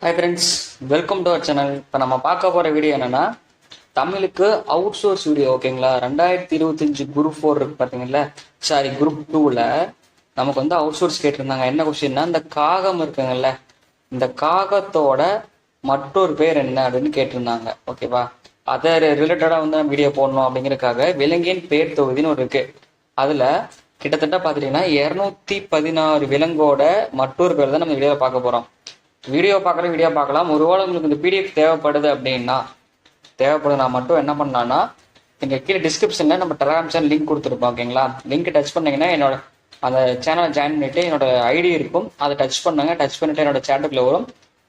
Hi friends, welcome to our channel. இப்போ நம்ம பார்க்க போகிற வீடியோ என்னென்னா, தமிழுக்கு அவுட் சோர்ஸ் வீடியோ. ஓகேங்களா, 2025 குரூப் 4 இருக்கு பார்த்தீங்களா, குரூப் 2ல் நமக்கு வந்து அவுட் சோர்ஸ் கேட்டிருந்தாங்க. என்ன கொஸ்டின்னா, இந்த காகம் இருக்குங்கல்ல, இந்த காகத்தோட மற்றொரு பேர் என்ன அப்படின்னு கேட்டிருந்தாங்க. ஓகேவா, அதை ரிலேட்டடாக வந்து நம்ம வீடியோ போடணும் அப்படிங்கிறதுக்காக விலங்கின் பேர் தொகுதின்னு ஒரு இருக்குது. அதில் கிட்டத்தட்ட பார்த்துட்டிங்கன்னா 216 விலங்கோட மற்றொரு பேர் தான் நம்ம வீடியோவில் பார்க்க போகிறோம். வீடியோ பார்க்கலாம். ஒருவேளை உங்களுக்கு இந்த பிடிஎஃப் தேவைப்படுது அப்படின்னா நான் மட்டும் என்ன பண்ணலான்னா, இங்கே கீழே டிஸ்கிரிப்ஷனில் நம்ம டெலகிராம் சேனல் லிங்க் கொடுத்துருப்போம். ஓகேங்களா, லிங்க் டச் பண்ணிங்கன்னா என்னோட அந்த சேனலை ஜாயின் பண்ணிவிட்டு என்னோட ஐடி இருக்கும், அதை டச் பண்ணிவிட்டு என்னோட சேட்டுக்குள்ளே வரும்,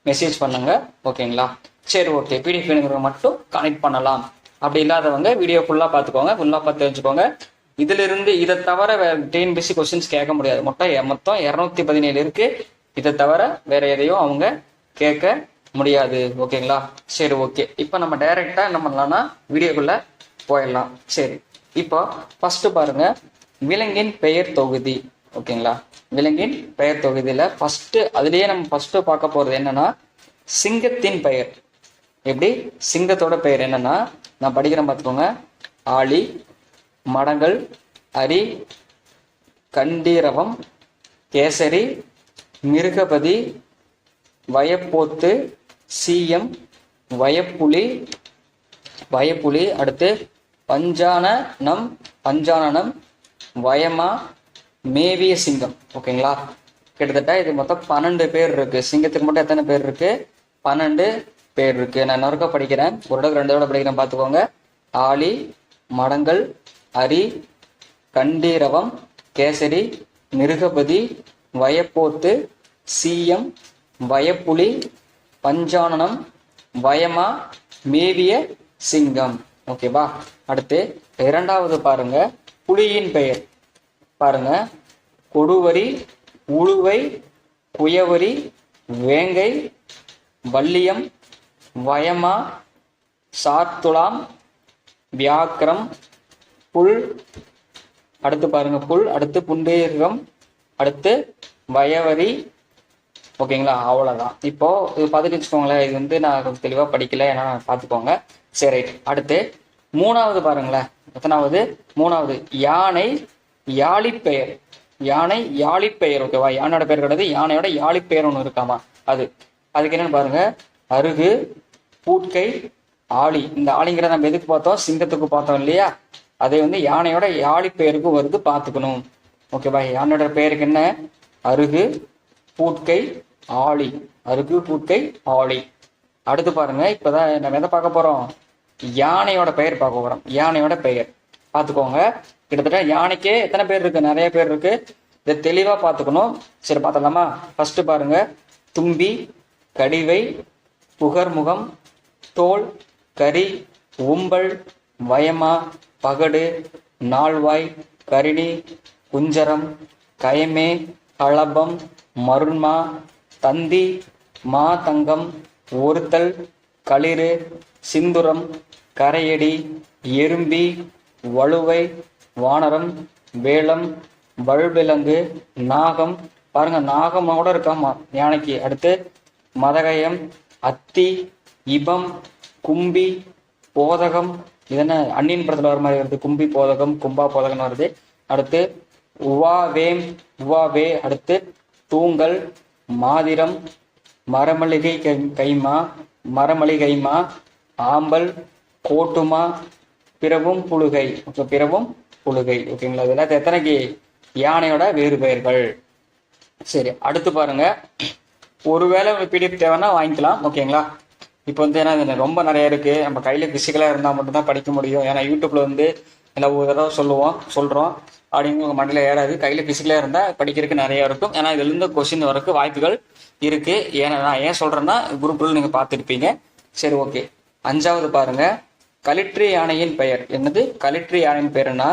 மெசேஜ் பண்ணுங்க. ஓகேங்களா, சரி ஓகே. பிடிஎஃப் வேணுங்கிறவங்க மட்டும் கனெக்ட் பண்ணலாம். அப்படி இல்லாதவங்க வீடியோ ஃபுல்லாக பார்த்துக்கோங்க, ஃபுல்லாக பார்த்து தெரிஞ்சுக்கோங்க. இதிலிருந்து இதை தவிர டிஎன்பிஎஸ்சி கொஸ்டின்ஸ் கேட்க முடியாது. மொத்தம் 217 இருக்கு. இதை தவிர வேற எதையும் அவங்க கேட்க முடியாது. ஓகேங்களா, சரி ஓகே. இப்போ நம்ம டைரக்டா என்ன பண்ணலாம்னா வீடியோக்குள்ள போயிடலாம். சரி, இப்போ ஃபர்ஸ்ட் பாருங்க, விலங்கின் பெயர் தொகுதி. ஓகேங்களா, விலங்கின் பெயர் தொகுதியில அதுலயே நம்ம ஃபர்ஸ்ட் பார்க்க போறது என்னன்னா, சிங்கத்தின் பெயர். எப்படி சிங்கத்தோட பெயர் என்னன்னா, நான் படிக்கிறேன் பார்த்துக்கோங்க. ஆளி, மடங்கள், அரி, கண்டீரவம், கேசரி, மிருகபதி, வயப்போத்து, சீயம், வயப்புலி, அடுத்து பஞ்சானனம், வயமா, மேவிய சிங்கம். ஓகேங்களா, கிட்டத்தட்ட இது மொத்தம் 12 பேர் இருக்கு. சிங்கத்துக்கு மட்டும் எத்தனை பேர் இருக்கு? 12 பேர் இருக்கு. நான் இன்னொருக்க படிக்கிறேன், ஒரு தடவை 2 தடவை படிக்கிறேன் பார்த்துக்கோங்க. ஆளி, மடங்கள், அரி, கண்டீரவம், கேசரி, மிருகபதி, வயப்போத்து, சீயம், வயப்புலி, பஞ்சானனம், வயமா, மேவிய சிங்கம். ஓகேவா, அடுத்து இரண்டாவது பாருங்க, புலியின் பெயர் பாருங்க. கொடுவரி, உழுவை, குயவரி, வேங்கை, வள்ளியம், வயமா, சாத்துலாம், வியாக்கிரம், புல். அடுத்து பாருங்க புல், அடுத்து புண்டீர்கம், அடுத்து வயவரி. ஓகேங்களா, அவ்வளோதான். இப்போ இது பார்த்துட்டு வச்சுக்கோங்களேன். இது வந்து நான் கொஞ்சம் தெளிவாக படிக்கல, ஏன்னா பார்த்துக்கோங்க. சரி ரைட். அடுத்து மூணாவது பாருங்களேன். எத்தனாவது? மூணாவது, யானை யாழிப்பெயர். யானை யாழிப்பெயர். ஓகேவா, யானையோட பெயர் கிடையாது, யானையோட யாழிப்பெயர் ஒன்று இருக்காமா, அதுக்கு என்னன்னு பாருங்க. அருகு, பூட்கை, ஆளி. இந்த ஆளிங்கிற நம்ம எதுக்கு பார்த்தோம்? சிங்கத்துக்கு பார்த்தோம் இல்லையா, அதை வந்து யானையோட யாழிப்பெயருக்கும் வருது, பார்த்துக்கணும். ஓகேவா, யானையோட பெயருக்கு என்ன? அருகு, பூட்கை, ஆளி. அருகு, பூட்கை, ஆளி. அடுத்து பாருங்க, இப்பதான் நம்ம எதை பார்க்க போறோம்? யானையோட பெயர் பார்க்க போறோம். யானையோட பெயர் பார்த்துக்கோங்க. கிட்டத்தட்ட யானைக்கே எத்தனை பேர் இருக்கு? நிறைய பேர் இருக்கு. இதை தெளிவா பார்த்துக்கணும். சரி, பார்த்தலாமா? ஃபர்ஸ்ட் பாருங்க, தும்பி, கடிவை, புகர்முகம், தோல், கரி, உம்பல், வயமா, பகடு, நாள்வாய், கரிணி, குஞ்சரம், கயமே, களபம், மருண்மா, தந்தி, மாதங்கம், ஒருத்தல், களிறு, சிந்துரம், கரையடி, எறும்பி, வலுவை, வானரம், வேலம், வல்விலங்கு, நாகம். பாருங்க, நாகம் கூட இருக்காமா யானைக்கு. அடுத்து மதகயம், அத்தி, இபம், கும்பி, போதகம். இதென்ன அன்னியின் படத்துல வர மாதிரி வருது, கும்பி போதகம், கும்பா போதகம் வருது. அடுத்து உவாவே. அடுத்து தூங்கல், மாதிரம், மரமளிகைமா, ஆம்பல், கோட்டுமா, பிறவும் புழுகை. ஓகேங்களா, இதெல்லாம் எத்தனைக்கு? யானையோட வேறு பெயர்கள். சரி, அடுத்து பாருங்க, ஒருவேளை பிடிஎஃப் தேவைன்னா வாங்கிக்கலாம். ஓகேங்களா, இப்போ வந்து ஏன்னா ரொம்ப நிறைய இருக்கு, நம்ம கையில பிசிக்கலா இருந்தால் மட்டும்தான் படிக்க முடியும். ஏன்னா யூடியூப்ல வந்து எல்லாம் ஒரு தடவை சொல்றோம் அப்படின்னு உங்க மண்டையில ஏறாது. கையில பிசிக்கலா இருந்தா படிக்கிறதுக்கு நிறைய இருக்கும். ஏன்னா இதுல இருந்து கொஸ்டின் வரக்கு வாய்ப்புகள் இருக்கு. ஏன்னா நான் ஏன் சொல்றேன்னா, குரூப்ல நீங்க பார்த்துருப்பீங்க. சரி ஓகே. அஞ்சாவது பாருங்க, களிற்று யானையின் பெயர். என்னது களிற்று யானையின் பெயர்னா?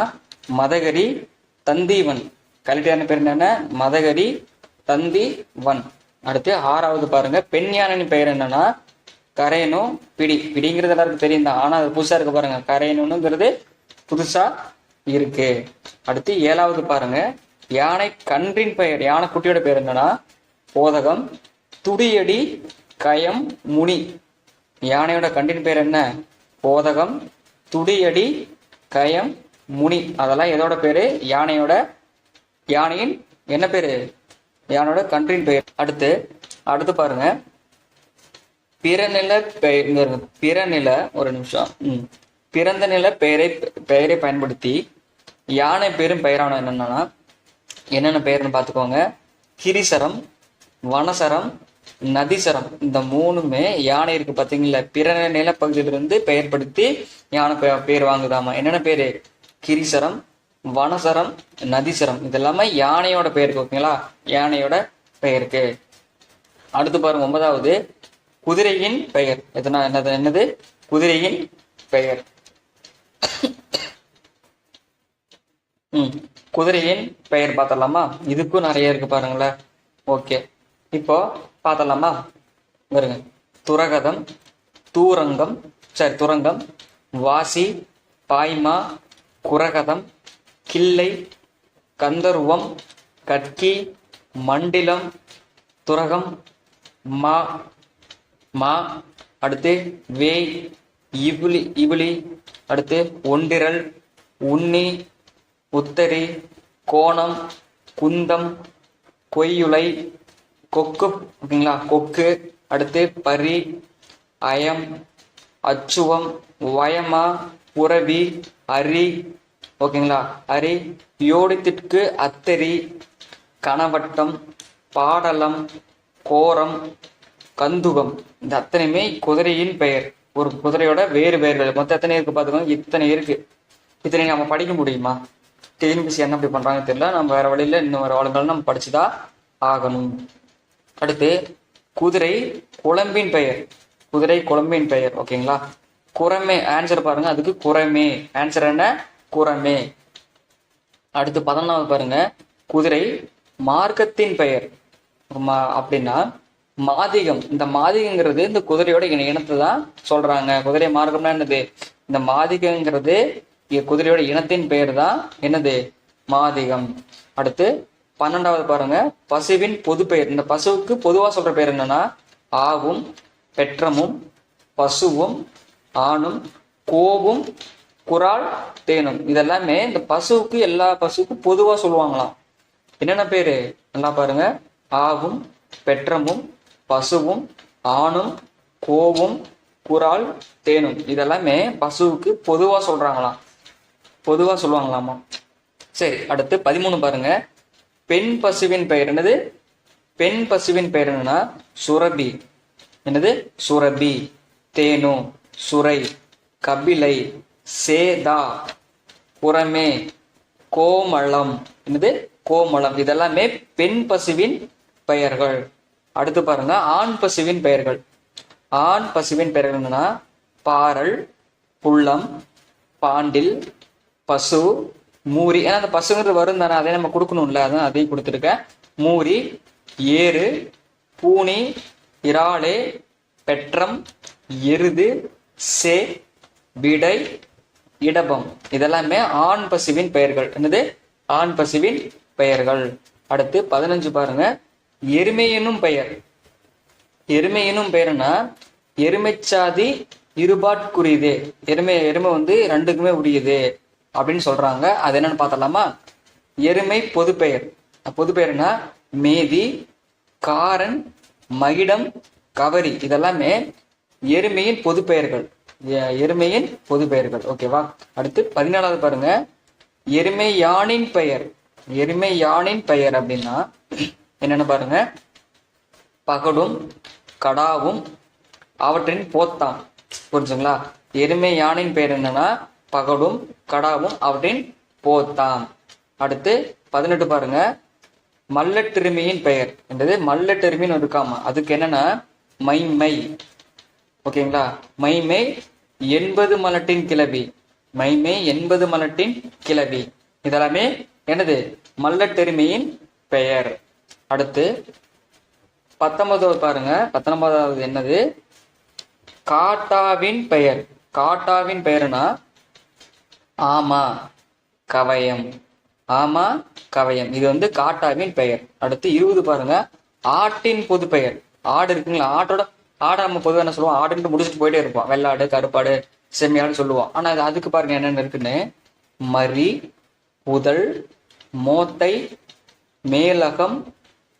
மதகரி, தந்திவன். களிற்று யானை பேர் என்னன்னா? மதகரி, தந்திவன். அடுத்து ஆறாவது பாருங்க, பெண் யானையின் பெயர் என்னன்னா? கரேனு, பிடிங்கிறது எல்லாருக்கும் தெரியும் தான், ஆனா அது புதுசா இருக்கு பாருங்க. கரேனுங்கிறது புதுசா இருக்கு. அடுத்து ஏழாவது பாருங்க, யானை கன்றின் பெயர். யானை குட்டியோட பெயர் என்னன்னா? போதகம், துடியடி, கயம் முனி. யானையோட கண்டின் பேர் என்ன? போதகம், துடியடி, கயம், முனி. அதெல்லாம் எதோட பேரு? யானையின் என்ன பேரு? யானையோட கன்றின் பெயர். அடுத்து பாருங்க, பிறநில ஒரு நிமிஷம். பிறந்த நில பெயரை பயன்படுத்தி யானை பேரும் பெயரான என்னென்ன பெயர்னு பார்த்துக்கோங்க. கிரிசரம், வனசரம், நதிசரம். இந்த மூணுமே யானை இருக்கு பார்த்தீங்களா, பிற நிலப்பகுதியிலிருந்து பெயர்படுத்தி யானை பேர் வாங்குதாமா. என்னென்ன பேரு? கிரிசரம், வனசரம், நதிசரம். இது எல்லாமே யானையோட பெயருக்கு. ஓகேங்களா, யானையோட பெயருக்கு. அடுத்து பாருங்க, 9வது குதிரையின் பெயர். என்னது? குதிரையின் பெயர். குதிரையின் பெயர் பார்த்தலாமா? இதுக்கும் நிறைய இருக்கு பாருங்களேன். ஓகே, இப்போ பார்த்தலாமா? வருங்க. துரகதம், துரங்கம், வாசி, பாய்மா, குரகதம், கிள்ளை, கந்தர்வம், கட்கி, மண்டிலம், துரகம், மா, அடுத்து வேய், இபிலி, அடுத்து ஒண்டிரல், உண்ணி, உத்தரி, கோணம், குந்தம், கொய்யுலை, கொக்கு. ஓகேங்களா, கொக்கு. அடுத்து பரி, அயம், அச்சுவம், வயமா, புரவி, அரி. ஓகேங்களா, அரி. யோடித்திற்கு அத்தரி, கனவட்டம், பாடலம், கோரம், கந்துகம். இந்த அத்தனையுமே குதிரையின் பெயர். ஒரு குதிரையோட வேறு பெயர்கள். மொத்தம் எத்தனை இருக்கு பார்த்துக்கோங்க. இத்தனை இருக்கு. இத்தனை நம்ம படிக்க முடியுமா? டிஎன்பிசி என்ன அப்படி பண்றாங்க தெரியல. நம்ம வேற வழியில இன்னும் வேற ஆளுங்கள் நம்ம படிச்சுதான் ஆகணும். அடுத்து குதிரை குழம்பின் பெயர். ஓகேங்களா. குரமே ஆன்சர் பாருங்க. அதுக்கு குரமே ஆன்சர் என்ன? குரமே. அடுத்து 11வது பாருங்க, குதிரை மார்க்கத்தின் பெயர். அப்படின்னா மாதிகம். இந்த மாதிகங்கிறது இந்த குதிரையோட இனத்தை தான் சொல்றாங்க. குதிரை மார்க்கம்னா என்னது? இந்த மாதிகங்கிறது குதிரையோட இனத்தின் பெயர் தான் என்னது? மாதிகம். அடுத்து 12வது பாருங்க, பசுவின் பொது பெயர். இந்த பசுவுக்கு பொதுவா சொல்ற பெயர் என்னன்னா ஆவும், பெற்றமும், பசுவும், ஆணும், கோவும், குரால், தேனும். இதெல்லாமே இந்த பசுவுக்கு, எல்லா பசுவுக்கும் பொதுவா சொல்லுவாங்களாம். என்னென்ன பேரு? நல்லா பாருங்க. ஆவும், பெற்றமும், பசுவும், ஆணும், கோவும், குரால், தேனும். இதெல்லாமே பசுவுக்கு பொதுவா சொல்லுவாங்களாமா. சரி, அடுத்து 13 பாருங்க, பெண் பசுவின் பெயர். என்னது? பெண் பசுவின் பெயர் என்னன்னா சுரபி. என்னது? சுரபி, தேனு, சுரை, கபிலை, சேதா, புறமே, கோமளம். என்னது? கோமளம். இதெல்லாமே பெண் பசுவின் பெயர்கள். அடுத்து பாருங்க, ஆண் பசுவின் பெயர்கள். ஆண் பசுவின் பெயர்கள் என்னன்னா பாரல், புள்ளம், பாண்டில், பசு, மூரி. ஏன்னா அந்த பசுங்கிறது வரும் தானே, அதை நம்ம கொடுக்கணும்ல, அதான் அதையும் கொடுத்துருக்கேன். மூரி, ஏறு, பூனி, இறாலே, பெற்றம், எருது, சே, விடை, இடபம். இதெல்லாமே ஆண் பசுவின் பெயர்கள். என்னது? ஆண் பசுவின் பெயர்கள். அடுத்து 15 பாருங்க, எருமை என்னும் பெயர். எருமை என்னும் பெயர்னா எருமைச்சாதி இருபாட்குரியது. எருமை வந்து ரெண்டுக்குமே உரியது அப்படின்னு சொல்றாங்க. அது என்னன்னு பார்த்தலாமா? எருமை பொது பெயர். பொது பெயர்னா மேதி, காரன், மகிடம், கவரி. இதெல்லாமே எருமையின் பொது பெயர்கள். ஓகேவா. அடுத்து 14வது பாருங்க, எருமை யானின் பெயர். எருமை யானின் பெயர் அப்படின்னா என்னன்னு பாருங்க, பகடும், கடாவும், அவற்றின் போத்தாம். புரிஞ்சுங்களா? எருமை யானின் பெயர் என்னன்னா பகடும், கடாவும், அவற்றின் போத்தாம். அடுத்து 18 பாருங்க, மல்லட்டெருமையின் பெயர். என்றது மல்லட்டெருமைன்னு இருக்காமா, அதுக்கு என்னன்னா மைமை. ஓகேங்களா. மைமை 80 மலட்டின் கிளவி. இதெல்லாமே என்னது? மல்லட்டெருமையின் பெயர். அடுத்து 19வது பாருங்க, 19வது என்னது? காட்டாவின் பெயர். காட்டாவின் பெயர்னா ஆமா, கவயம். இது வந்து காட்டாவின் பெயர். அடுத்து 20 பாருங்க, ஆட்டின் பொது பெயர். ஆடு இருக்குங்களா, ஆட்டோட ஆடை நம்ம பொதுவாக என்ன சொல்லுவோம், ஆடுன்ட்டு முடிச்சுட்டு போயிட்டே இருப்போம், வெள்ளாடு, கருப்பாடு, செம்மையாடு சொல்லுவோம். ஆனா அதுக்கு பாருங்க என்னென்ன இருக்குன்னு: மரி, புதல், மோத்தை, மேலகம்,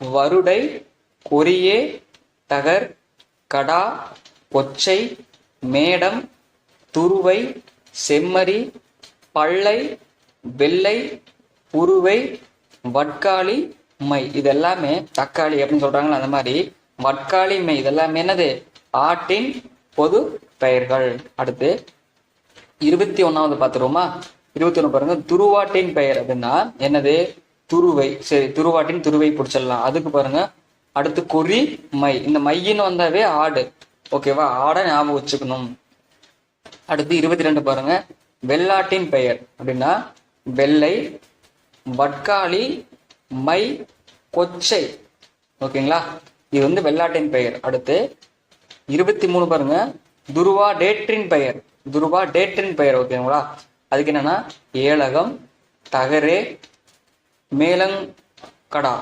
வருடை, கொரியே, தகர், கடா, ஒச்சை, மேடம், துருவை, செம்மறி, பள்ளை, வெள்ளை, புருவை, வட்காளி, மை. இதெல்லாமே தக்காளி அப்படின்னு சொல்றாங்களா, அந்த மாதிரி வட்காளி, மை இதெல்லாமே என்னது, ஆட்டின் பொது பெயர்கள். அடுத்து 21வது பார்த்துருவோமா? 21 பாருங்க, துருவாட்டின் பெயர் அப்படின்னா என்னது, துருவை. சரி, துருவாட்டின் துருவை பிடிச்சிடலாம். அதுக்கு பாருங்க அடுத்து குறி, மை. இந்த மையின்னு வந்தாவே ஆடு, ஓகேவா, ஆடை ஞாபகம் வச்சுக்கணும். அடுத்து 22 பாருங்க, வெள்ளாட்டின் பெயர் அப்படின்னா வெள்ளை, வட்காளி, மை, கொச்சை, ஓகேங்களா, இது வந்து வெள்ளாட்டின் பெயர். அடுத்து 23 பாருங்க, துருவா டேற்றின் பெயர். துருவா டேற்றின் பெயர், ஓகேங்களா, அதுக்கு என்னன்னா ஏலகம், தகரே, மேலங்கடா,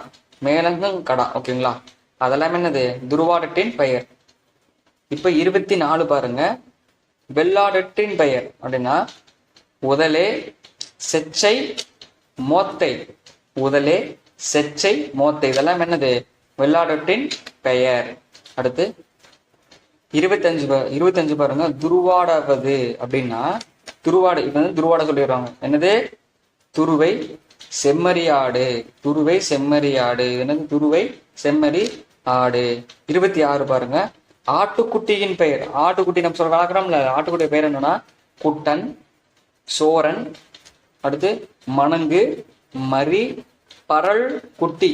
மேலங்கடா, ஓகேங்களா, அதெல்லாம் என்னது துருவாடத்தின் பெயர். இப்ப 24 பாருங்க, வெள்ளாடத்தின் பெயர் அப்படின்னா உதலே, செச்சை, மோத்தை. உதலே, செச்சை, மோத்தை இதெல்லாம் என்னது வெள்ளாடத்தின் பெயர். அடுத்து 25 பாருங்க, துருவாடாவது அப்படின்னா துருவாடு. இப்ப வந்து துருவாட சொல்லிடுறாங்க, என்னது துருவை, செம்மறியாடு. துருவை, செம்மறியாடு, என்னது துருவை, செம்மறி ஆடு. 26 பாருங்க, ஆட்டுக்குட்டியின் பெயர். ஆட்டுக்குட்டி நம்ம சொல்ல வளர்க்குறோம்ல, ஆட்டுக்குட்டி பெயர் என்னன்னா குட்டன், சோரன், அடுத்து மணங்கு, மரி, பரல், குட்டி.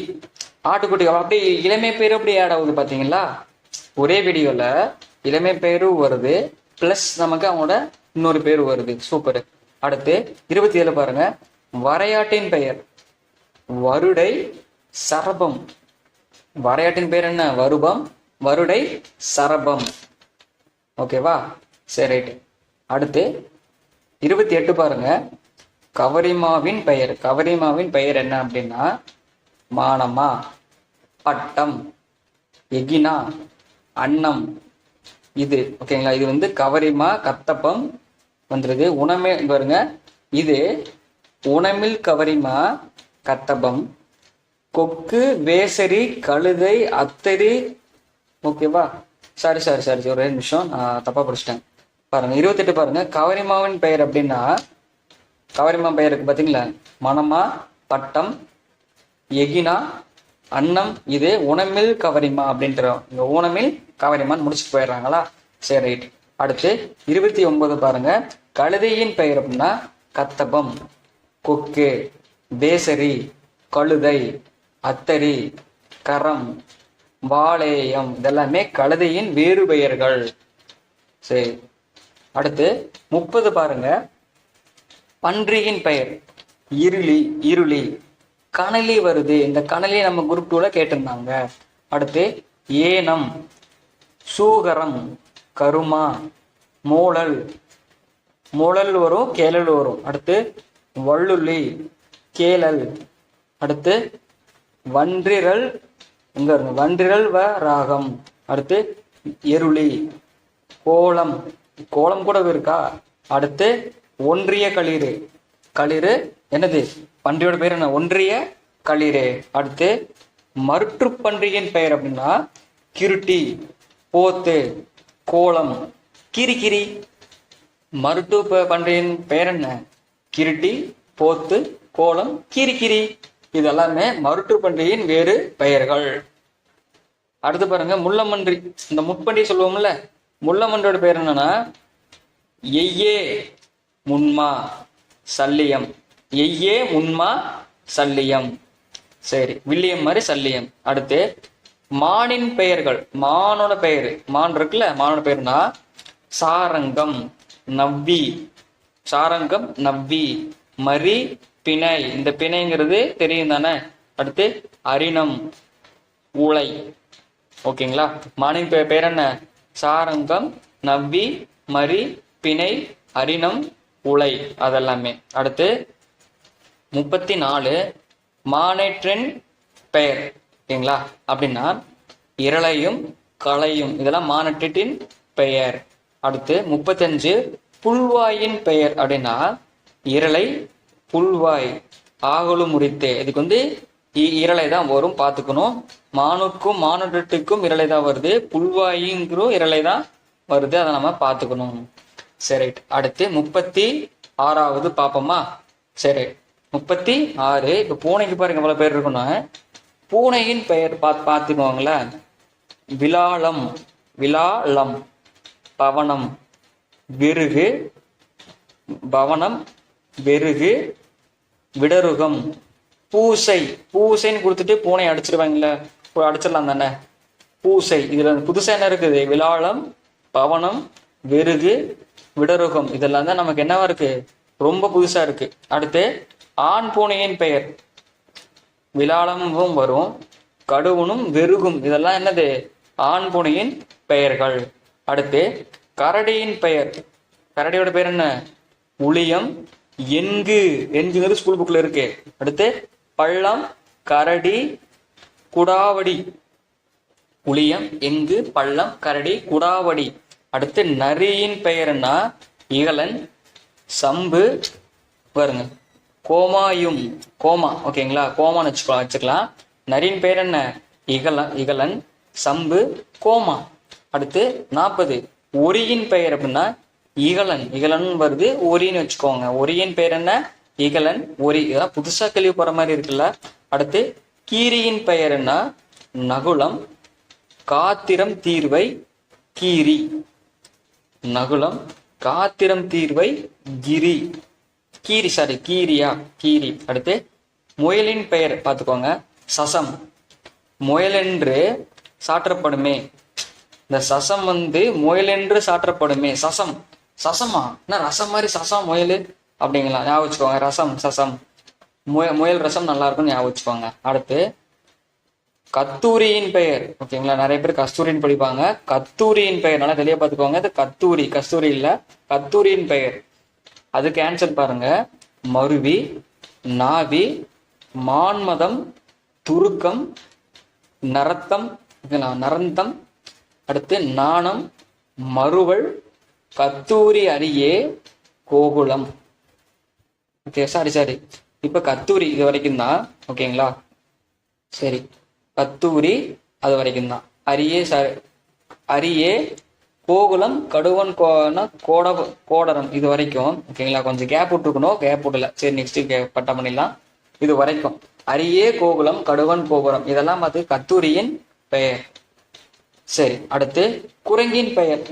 ஆட்டுக்குட்டி அப்படி இளமை பேரு அப்படி ஆட் ஆகுது பாத்தீங்களா, ஒரே வீடியோல இளமை பேரும் வருது, பிளஸ் நமக்கு அவங்களோட இன்னொரு பேர் வருது. சூப்பர். அடுத்து 27 பாருங்க, வரையாட்டின் பெயர். வருடை, சரபம். வரையாட்டின் பெயர் என்ன, வருபம், வருடை, சரபம், ஓகேவா, சரி ரைட்டு. அடுத்து 28 பாருங்க, கவரிமாவின் பெயர். கவரிமாவின் பெயர் என்ன அப்படின்னா மானமா, பட்டம், எகினா, அன்னம், இது ஓகேங்களா. இது வந்து கவரிமா, கத்தப்பம் வந்துருது. உணமே பாருங்க, இது உணமில் கவரிமா, கத்தபம், கொக்கு, வேசரி, கழுதை, அத்தரி, ஓகேவா. சாரி ஒரே நிமிஷம், நான் தப்பா படிச்சிட்டேன் பாருங்க. 28 பாருங்க, கவரிமாவின் பெயர் அப்படின்னா கவரிமா பெயருக்கு பார்த்தீங்களா, மணமா, பட்டம், எகினா, அன்னம், இது உணமில் கவரிமா அப்படின்றோம். இங்க ஊனமில் கவரிமான்னு முடிச்சுட்டு போயிடுறாங்களா, சரி ரைட். அடுத்து 29 பாருங்க, கழுதையின் பெயர் அப்படின்னா கத்தபம், கொக்கு, பேசரி, கழுதை, அத்தரி, கரம், வாளேயம் இதெல்லாமே கழுதையின் வேறு பெயர்கள். சரி. அடுத்து 30 பாருங்க, பன்றியின் பெயர். இருளி, இருளி, கனலி வருது. இந்த கனலி நம்ம குரூப் 2ல கேட்டிருந்தாங்க. அடுத்து ஏனம், சூகரம், கருமா, மூழல், மூழல் வரும், கேளல் வரும். அடுத்து வள்ளுள்ளி, கேளல். அடுத்து வன்றிரல், இங்க இருக்கு வன்றிரல் வ ராகம். அடுத்து எருளி, கோலம், கோலம் கூட இருக்கா. அடுத்து ஒன்றிய களிறு, களிறு என்னது பன்றியோட பெயர் என்ன, ஒன்றிய களிறு. அடுத்து மருற்று பன்றியின் பெயர் அப்படின்னா கிருட்டி, போத்து, கோலம், கிரிகிரி. மருட்டு பன்றியின் பெயர் என்ன, கிருட்டி, போத்து, கோலம், கிரிகிரி. இதெல்லாமே மருட்டு பன்றியின் வேறு பெயர்கள். அடுத்து பாருங்க, முள்ளமன்றி. இந்த முட்பன்றி சொல்லுவோம்ல, முள்ளமன்றியோட பெயர் என்னன்னா எய்யே முன்மா சல்லியம். எய்யே முன்மா சல்லியம். சரி, வில்லியம் மாதிரி சல்லியம். அடுத்து மானின் பெயர்கள். மானோட பெயர், மான் இருக்குல்ல, மானோட பெயர்னா சாரங்கம், நவ்வி. சாரங்கம், நவ்வி, மரி, பிணை. இந்த பிணைங்கிறது தெரியும் தானே. அடுத்து அரிணம், உலை, ஓகேங்களா. மானின் பெயர் என்ன, சாரங்கம், நவ்வி, மரி, பிணை, அரிணம், உலை, அதெல்லாமே. அடுத்து 34 மானேற்றின் பெயர், ஓகேங்களா. அப்படின்னா இரளையும் களையும், இதெல்லாம் மானட்டின் பெயர். அடுத்து 35 புல்வாயின் பெயர் அப்படின்னா இரலை புல்வாய் ஆகலும் உரித்தே. இதுக்கு வந்து இரலை தான் வரும், பார்த்துக்கணும். மானுக்கும் மானுடட்டுக்கும் இரலை தான் வருது, புல்வாயிங்கும் இரலை தான் வருது, அதை நம்ம பார்த்துக்கணும். சரி, அடுத்து 36வது பார்ப்போமா? சரி, 36. இப்போ பூனைக்கு பாருங்க எவ்வளோ பேர் இருக்குன்னா, பூனையின் பெயர் பார்த்துக்கோங்களேன். விலாளம், விலாளம், பவனம், விருகு, பவனம், வெறுகு, விடருகம், பூசை. பூசைன்னு கொடுத்துட்டு பூனை அடிச்சிருவாங்கல்ல, அடிச்சிடலாம் தானே. பூசை, இதுல புதுசா என்ன இருக்குது? விலாளம், பவனம், வெறுகு, விடருகம், இதெல்லாம் தான் நமக்கு என்னவா இருக்கு, ரொம்ப புதுசா இருக்கு. அடுத்து ஆண் பூனையின் பெயர் விலாளமும் வரும், கடுவனும் வெறுகும், இதெல்லாம் என்னது? ஆண் பூனையின் பெயர்கள். அடுத்து கரடியின் பெயர். கரடியோட பெயர் என்ன? உளியம், எங்கு. எங்குங்கிறது ஸ்கூல் புக்ல இருக்கு. அடுத்து பள்ளம், கரடி, குடாவடி. உளியம், எங்கு, பள்ளம், கரடி, குடாவடி. அடுத்து நரியின் பெயர் என்ன? இகலன், சம்பு, பாருங்க கோமாயும், கோமா, ஓகேங்களா, கோமான்னு வச்சுக்கலாம். நரியின் பெயர் என்ன? இகலன், சம்பு, கோமா. அடுத்து 40 ஒரியின் பெயர் அப்படின்னா இகலன், இகலன் வருது, ஒரின்னு வச்சுக்கோங்க. ஒரியின் பெயர் என்ன? இகலன், ஒரி. இதெல்லாம் புதுசா கேள்விப்படுற மாதிரி இருக்குல்ல. அடுத்து கீரியின் பெயர் என்ன? நகுலம், காத்திரம், தீர்வை, கீரி. நகுலம், காத்திரம், தீர்வை, கிரி, கீரி, சாரி கீரியா, கீரி. அடுத்து முயலின் பெயர் பார்த்துக்கோங்க. சசம், முயலென்று சாற்றப்படுமே. இந்த சசம் வந்து முயலென்று சாற்றப்படுமே. சசம், சசமா என்ன? ரசம் மாதிரி சசம் முயல் அப்படிங்களா? ஞாபகம் வச்சுக்கோங்க. ரசம், சசம், முயல் ரசம் நல்லா இருக்கும், ஞாபகம் வச்சுக்கோங்க. அடுத்து கத்தூரியின் பெயர், ஓகேங்களா, நிறைய பேர் கஸ்தூரின்னு படிப்பாங்க. கத்தூரியின் பெயர் நல்லா தெளிவா பார்த்துக்கோங்க. இது கத்தூரி, கஸ்தூரி இல்ல, கத்தூரியின் பெயர். அதுக்கு ஆன்சர் பாருங்க. மருவி, நாவி, மான்மதம், துருக்கம், நரத்தம், நரந்தம். அடுத்து நாணம், மறுவல், கத்தூரி, அரியே, கோகுலம். ஓகே, சாரி இப்ப கத்தூரி இது வரைக்கும் தான், ஓகேங்களா. சரி, கத்தூரி அது வரைக்கும் தான். அரியே, கோகுலம், கடுவன், கோடரம் இது வரைக்கும், ஓகேங்களா. கொஞ்சம் கேப் விட்டுருக்கணும், கேப் விடல. சரி, நெக்ஸ்ட் பட்டம் பண்ணிடலாம். இது வரைக்கும் அரியே, கோகுலம், கடுவன், கோபுரம், இதெல்லாம் பார்த்து கத்தூரியின் பெயர். சரி, அடுத்து குரங்கின் பெயர்.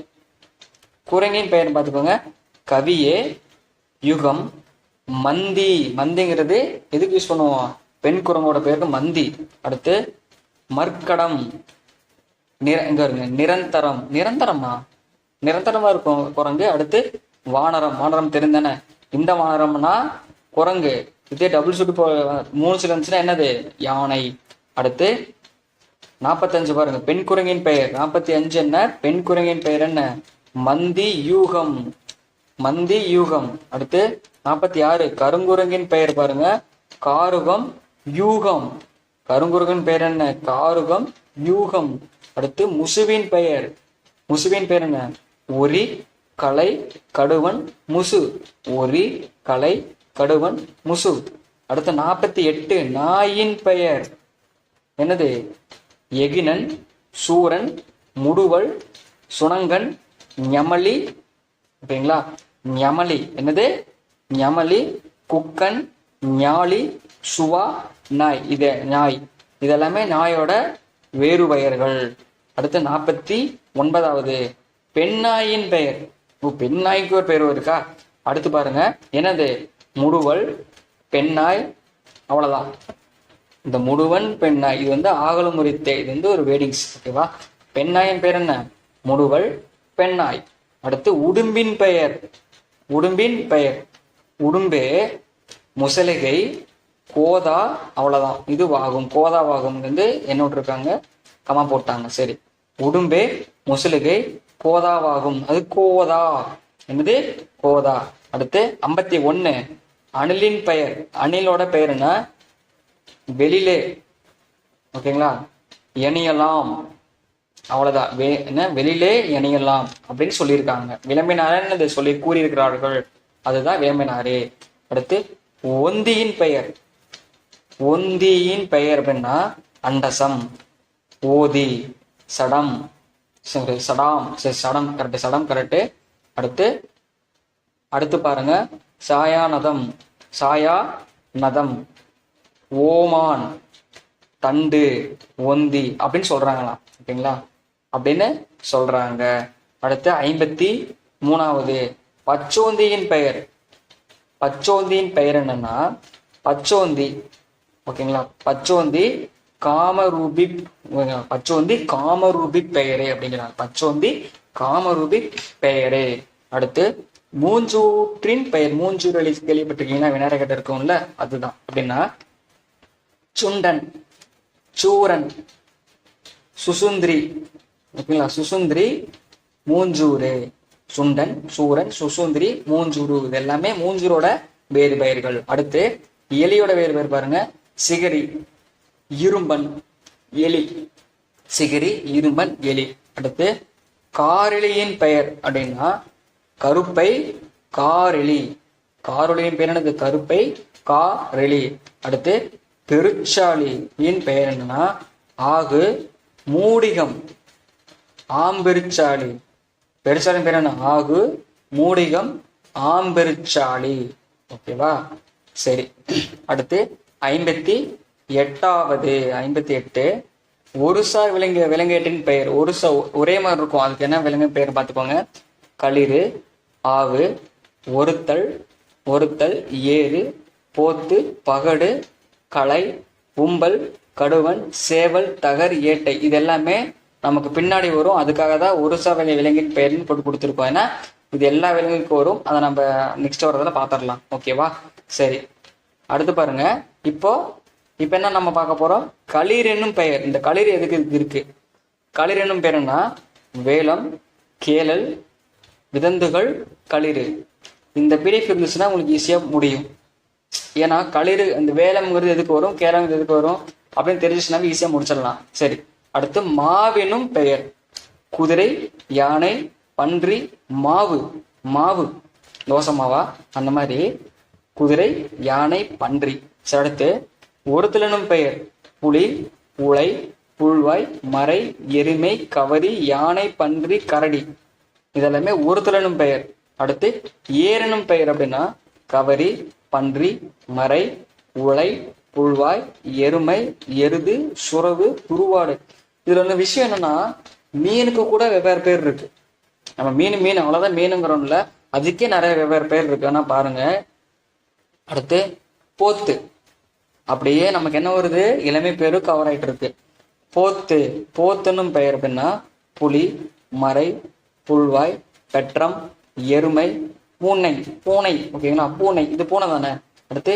குரங்கின் பெயர் பார்த்துக்கோங்க. கவியே, யுகம், மந்தி. மந்திங்கிறது எதுக்கு யூஸ் பண்ணுவோம்? பெண் குரங்கோட பேருக்கு மந்தி. அடுத்து மர்க்கடம், இங்க இருங்க, நிரந்தரம். நிரந்தரமா? நிரந்தரமா இருக்கும் குரங்கு. அடுத்து வானரம். வானரம் தெரிந்தானே? இந்த வானரம்னா குரங்கு. இதே டபுள் சுட்டு 3 சிலந்துச்சுன்னா என்னது? யானை. அடுத்து 45 பாருங்க, பெண் குரங்கின் பெயர். 45 என்ன? பெண் குரங்கின் பெயர் என்ன? மந்தி யூகம், மந்தி யூகம். அடுத்து 46 கருங்குரங்கின் பெயர் பாருங்க. காருகம், யூகம். கருங்குரங்கின் பெயர் என்ன? காருகம், யூகம். அடுத்து முசுவின் பெயர். முசுவின் பெயர் என்ன? ஒரி, கலை, கடுவன், முசு. ஒரி, கலை, கடுவன், முசு. அடுத்து 48 நாயின் பெயர் என்னது? எகினன், சூரன், முடுவல், சுணங்கன், ஞமலி. ஓகேங்களா, ஞமலி என்னது? ஞமலி, குக்கன், ஞாலி, சுவா, நாய். இது நாய். இதெல்லாமே நாயோட வேறு பெயர்கள். அடுத்து 49வது பெண்ணாயின் பெயர். பெண்ணாய்க்கு ஒரு பெயர் இருக்கா? அடுத்து பாருங்க, என்னது? முடுவல், பெண்ணாய், அவ்வளவுதான். இந்த முடுவன், பெண்ணாய் இது வந்து ஆகலும் உரித்தே. இது வந்து ஒரு வேர்டிங்ஸ், ஓகேவா. பெண்ணாயின் பெயர் என்ன? முடுவல், பெண்ணாய். அடுத்து உடும்பின் பெயர். உடும்பின் பெயர் உடும்பே, முசலிகை, கோதா, அவ்வளவுதான். இது வாகும், கோதா வாகும் வந்து என்ன விட்டுருக்காங்க? கமா போட்டாங்க. சரி, உடும்பே, முசலிகை, கோதாவாகும். அது கோதா, என்னது? கோதா. அடுத்து 51 அணிலின் பெயர். அணிலோட பெயர் என்ன? வெளிலே, ஓகேங்களா. எணியலாம், அவ்வளவுதான். என்ன வெளியிலே இணையலாம் அப்படின்னு சொல்லியிருக்காங்க. விளம்பினாரன்னு சொல்லி கூறியிருக்கிறார்கள். அதுதான் விளம்பினாரே. அடுத்து ஒந்தியின் பெயர். ஒந்தியின் பெயர் அப்படின்னா அண்டசம், ஓதி, சடம், சடாம், சடம் கரெக்ட், சடம் கரெக்ட். அடுத்து பாருங்க சாயாநதம், சாயா நதம், ஓமான், தண்டு, ஒந்தி அப்படின்னு சொல்றாங்களாம். ஓகேங்களா, அப்படின்னு சொல்றாங்க. அடுத்து 53வது பச்சோந்தியின் பெயர். பச்சோந்தியின் பெயர் என்னன்னா பச்சோந்தி. ஓகேங்களா, பச்சோந்தி காமரூபி, பச்சோந்தி காமரூபி பெயரே அப்படிங்கிறாங்க. பச்சோந்தி காமரூபி பெயரே. அடுத்து மூஞ்சூற்றின் பெயர். மூஞ்சூர் கேள்விப்பட்டிருக்கீங்கன்னா விநாயகர் இருக்கும்ல, அதுதான். அப்படின்னா சுண்டன், சூரன், சுசுந்திரி. ஓகேங்களா, சுசுந்திரி, மூஞ்சூரு. சுண்டன், சூரன், சுசுந்திரி, மூஞ்சூரு. இது எல்லாமே மூஞ்சூரோட வேறு பெயர்கள். அடுத்து எலியோட வேறு பெயர் பாருங்க. சிகரி, இரும்பன், எலி. சிகரி, இரும்பன், எலி. அடுத்து காரெளியின் பெயர் அப்படின்னா கருப்பை, காரெளி. காரெளியின் பெயர் என்னது? கருப்பை, காரெளி. அடுத்து பெருச்சாளியின் பெயர் என்னன்னா ஆகு, மூடிகம், ஆம்பெருச்சாளி. பெருச்சாலின் பேர் என்ன? ஆகு, மூடிகம், ஆம்பெருச்சாளி. ஓகேவா, சரி. அடுத்து 58வது 58 ஒருசார் விலங்கேட்டின் பெயர். ஒரே மாதிரி இருக்கும், அதுக்கு என்ன விலங்கு பெயர் பார்த்துக்கோங்க. களிறு, ஆவு, ஒருத்தல், ஏறு, போத்து, பகடு, களை, உம்பல், கடுவன், சேவல், தகர், ஏட்டை. இது எல்லாமே நமக்கு பின்னாடி வரும். அதுக்காக தான் ஒருசா விலங்கின் பெயர்னு போட்டு கொடுத்துருக்கோம். ஏன்னா இது எல்லா விலங்குக்கும் வரும். அதை நம்ம நெக்ஸ்ட் வரதுல பாத்திரலாம். ஓகேவா, சரி. அடுத்து பாருங்க, இப்போ என்ன நம்ம பார்க்க போறோம்? களிர் என்னும் பெயர். இந்த களிர் எதுக்கு இருக்கு? களிர் என்னும் பெயர்னா வேலம், கேளல், விதந்துகள், களிறு. இந்த பிரிவு இருந்துச்சுன்னா உங்களுக்கு ஈஸியா முடியும். ஏன்னா களிறு, இந்த வேலம்ங்கிறது எதுக்கு வரும், கேளம்ங்கிறது எதுக்கு வரும் அப்படின்னு தெரிஞ்சுச்சுன்னா ஈஸியா முடிச்சிடலாம். சரி. அடுத்து மாவெனும் பெயர். குதிரை, யானை, பன்றி, மாவு. மாவு தோசை மாவா, அந்த மாதிரி குதிரை, யானை, பன்றி. அடுத்து ஒருத்தலனும் பெயர். புலி, உலை, புல்வாய், மறை, எருமை, கவரி, யானை, பன்றி, கரடி. இதெல்லாமே ஒருத்தலனும் பெயர். அடுத்து ஏரெனும் பெயர் அப்படின்னா கவரி, பன்றி, மறை, உலை, புல்வாய், எருமை, எருது, சுரவு, குருவாடு. இதுல ஒண்ணு விஷயம் என்னன்னா மீனுக்கு கூட வெவ்வேறு பேர் இருக்கு. நம்ம மீன் அவ்வளவுதான் மீனுங்கிறோம்ல, அதுக்கே நிறைய வெவ்வேறு பேர் இருக்கு. ஆனா பாருங்க. அடுத்து போத்து. அப்படியே நமக்கு என்ன வருது? இளமை பேரு கவர் ஆயிட்டு இருக்கு. போத்துன்னும் பெயர் அப்படின்னா புலி, மறை, புல்வாய், பெற்றம், எருமை, பூனை. ஓகேங்களா, பூனை. இது பூனை தானே. அடுத்து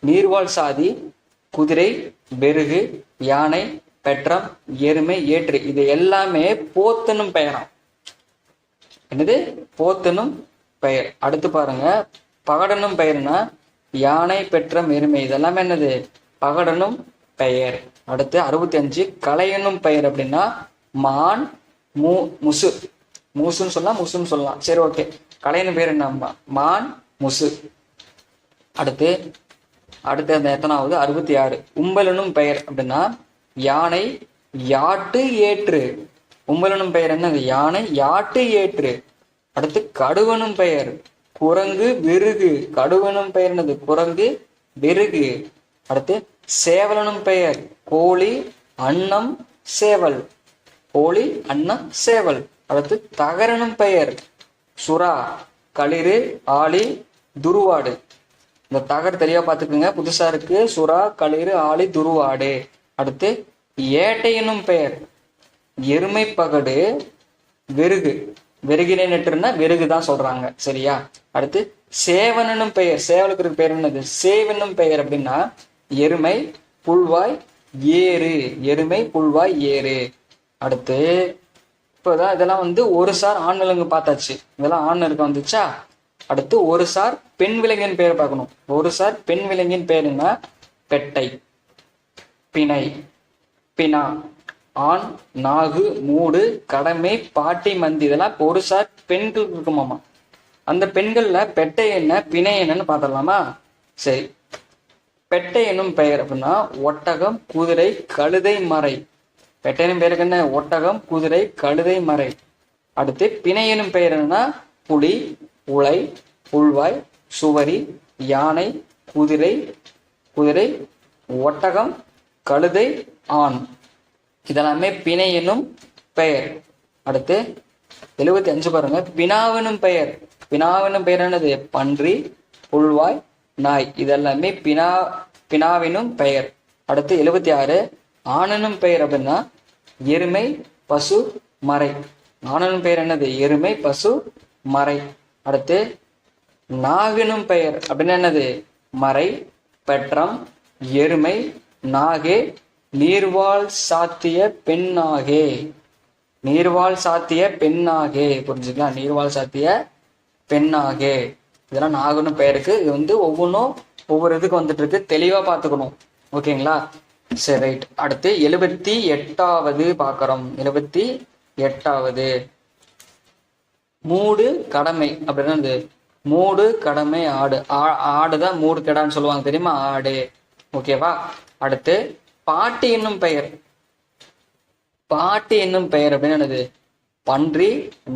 நீர்வாழ் சாதி. குதிரை, பெருகு, யானை, பெற்றம், எருமை, ஏற்று. இது எல்லாமே போத்தனும் பெயராம். என்னது? போத்தனும் பெயர். அடுத்து பாருங்க, பகடனும் பெயர்னா யானை, பெற்றம், எருமை. இதெல்லாமே என்னது? பகடனும் பெயர். அடுத்து 65 கலையனும் பெயர் அப்படின்னா மான், முசு. மூசுன்னு சொல்லலாம், முசுன்னு சொல்லலாம். சரி, ஓகே. கலையனும் பேர் என்ன? மான், முசு. அடுத்து அந்த எத்தனாவது? 66 உம்பலனும் பெயர் அப்படின்னா யானை, யாட்டு, ஏற்று. உம்பலனும் பெயர் என்னது? யானை, யாட்டு, ஏற்று. அடுத்து கடுவனும் பெயர். குரங்கு, விருகு. கடுவனும் பெயர் என்னது? குரங்கு, விருகு. அடுத்து சேவலனும் பெயர். கோழி, அன்னம், சேவல். கோழி, அன்னம், சேவல். அடுத்து தகரனும் பெயர். சுறா, களிறு, ஆளி, துருவாடு. இந்த தகர் தெளிவா பார்த்துக்குங்க, புதுசா இருக்கு. சுறா, களிறு, ஆளி, துருவாடு. அடுத்து ஏட்டையனும் பெயர். எருமை, பகடு, வெறுகு. வெறுகினை நெட்டுன்னா வெறுகு தான் சொல்றாங்க. சரியா? அடுத்து சேவனனும் பெயர். சேவலுக்கு பெயர் என்னது? சேவனும் பெயர் அப்படின்னா எருமை, புல்வாய், ஏறு. எருமை, புல்வாய், ஏறு. அடுத்து இப்போதான் இதெல்லாம் ஒரு சார் ஆண் விலங்கு பார்த்தாச்சு. இதெல்லாம் ஆண் இருக்க வந்துச்சா? அடுத்து ஒரு சார் பெண் விலங்கின் பெயர் பார்க்கணும். ஒரு சார் பெண் விலங்கின் பெயர் என்ன? பெட்டை, பிணை, பினா, ஆண், நாகு, மூடு, கடமை, பாட்டி, மந்தி இதெல்லாம் ஒரு சார் பெண்கள் இருக்குமாமா. அந்த பெண்கள்ல பெட்டை என்ன பிணை என்னன்னு பார்த்துடலாமா? சரி, பெட்டை என்னும் பெயர் அப்படின்னா ஒட்டகம், குதிரை, கழுதை, மறை. பெட்டை என்னும் பெயருக்கு என்ன? ஒட்டகம், குதிரை, கழுதை, மறை. அடுத்து பிணை என்னும் பெயர் என்னன்னா புலி, உலை, புல்வாய், சுவரி, யானை, குதிரை, குதிரை, ஒட்டகம், கழுதை, ஆண். இதெல்லாமே பிணை என்னும் பெயர். அடுத்து 75 பாருங்க. பினாவெனும் பெயர். பினாவெனும் பெயர் என்னது? பன்றி, புல்வாய், நாய். இதெல்லாமே பினாவினும் பெயர். அடுத்து 76 ஆணனும் பெயர் அப்படின்னா எருமை, பசு, மறை. ஆணனும் பெயர் என்னது? எருமை, பசு, மறை. அடுத்து நாகனும் பெயர் அப்படின்னா என்னது? மறை, பெற்றம், எருமை, நாகே, நீர்வாள் சாத்திய பெண்ணாகே. நீர்வாள் சாத்திய பெண்ணாகே. புரிஞ்சுக்கலாம்? நீர்வாள் சாத்திய பெண்ணாகே. இதெல்லாம் நாகனும் பெயருக்கு. இது ஒவ்வொன்றும் ஒவ்வொரு இதுக்கு வந்துட்டு இருக்கு. தெளிவா பார்த்துக்கணும். ஓகேங்களா? சரி, ரைட். அடுத்து 78வது பார்க்கிறோம். 78வது மூடு கடமை அப்படின்னா மூடு, கடமை, ஆடு. ஆடுதான் மூடு கெடான்னு சொல்லுவாங்க தெரியுமா? ஆடு. ஓகேவா? அடுத்து பாட்டி என்னும் பெயர். பாட்டி என்னும் பெயர் அப்படின்னு என்னது? பன்றி,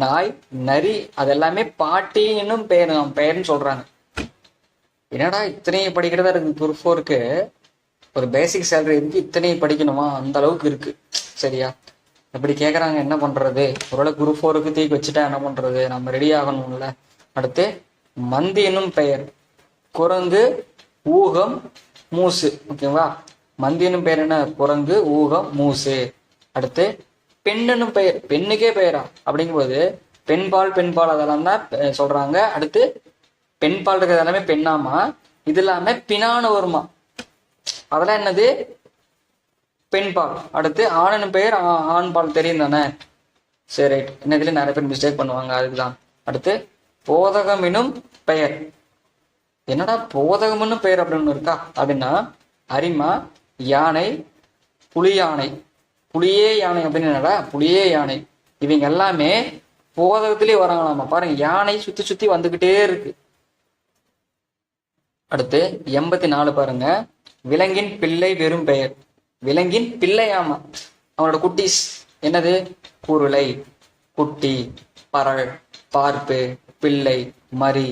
நாய், நரி. அதெல்லாமே பாட்டி என்னும் பெயர் பெயர்னு சொல்றாங்க. என்னடா இத்தனை படிக்கிறதா இருக்கு? குரூப் 4க்கு ஒரு பேசிக் சேலரி இருக்கு, இத்தனை படிக்கணுமா? அந்த அளவுக்கு இருக்கு. சரியா? எப்படி கேட்குறாங்க, என்ன பண்றது? ஒருவேளை குரூப் 4க்கு தூக்கி வச்சுட்டா என்ன பண்றது? நம்ம ரெடி ஆகணும்ல. அடுத்து மந்தி என்னும் பெயர் குரங்கு, ஊகம், மூசு. ஓகேவா? மந்தி என்னும் பெயர் என்ன? குரங்கு, ஊகம், மூசு. அடுத்து பெண்ணெனும் பெயர். பெண்ணுக்கே பெயரா அப்படிங்கும்போது பெண்பால், பெண்பால் அதெல்லாம் தான் சொல்றாங்க. அடுத்து பெண்பால் இருக்கிறது எல்லாமே பெண்ணாமா. இது எல்லாமே பினான்னு வருமா. அதெல்லாம் என்னது? பெண்பால். அடுத்து ஆணனும் பெயர் ஆண்பால். தெரியும் தானே? சரி, ரைட். இன்னதுல நிறைய பேர் மிஸ்டேக் பண்ணுவாங்க, அதுக்குதான். அடுத்து போதகம் எனும் பெயர். என்னடா போதகம் என்னும் பெயர் அப்படின்னு இருக்கா அப்படின்னா அரிமா, யானை, புலி யானை. புலியே யானை அப்படின்னு என்னடா? புலியே யானை. இவங்க எல்லாமே போதகத்திலே வராங்களாமா. பாருங்க, யானை சுத்தி சுத்தி வந்துகிட்டே இருக்கு. அடுத்து 84 பாருங்க. விலங்கின் பிள்ளை வெறும் பெயர். விலங்கின் பிள்ளையாமா. அவனோட குட்டிஸ் என்னது? குருளை, குட்டி, பறல், பார்ப்பு, பிள்ளை, மரி,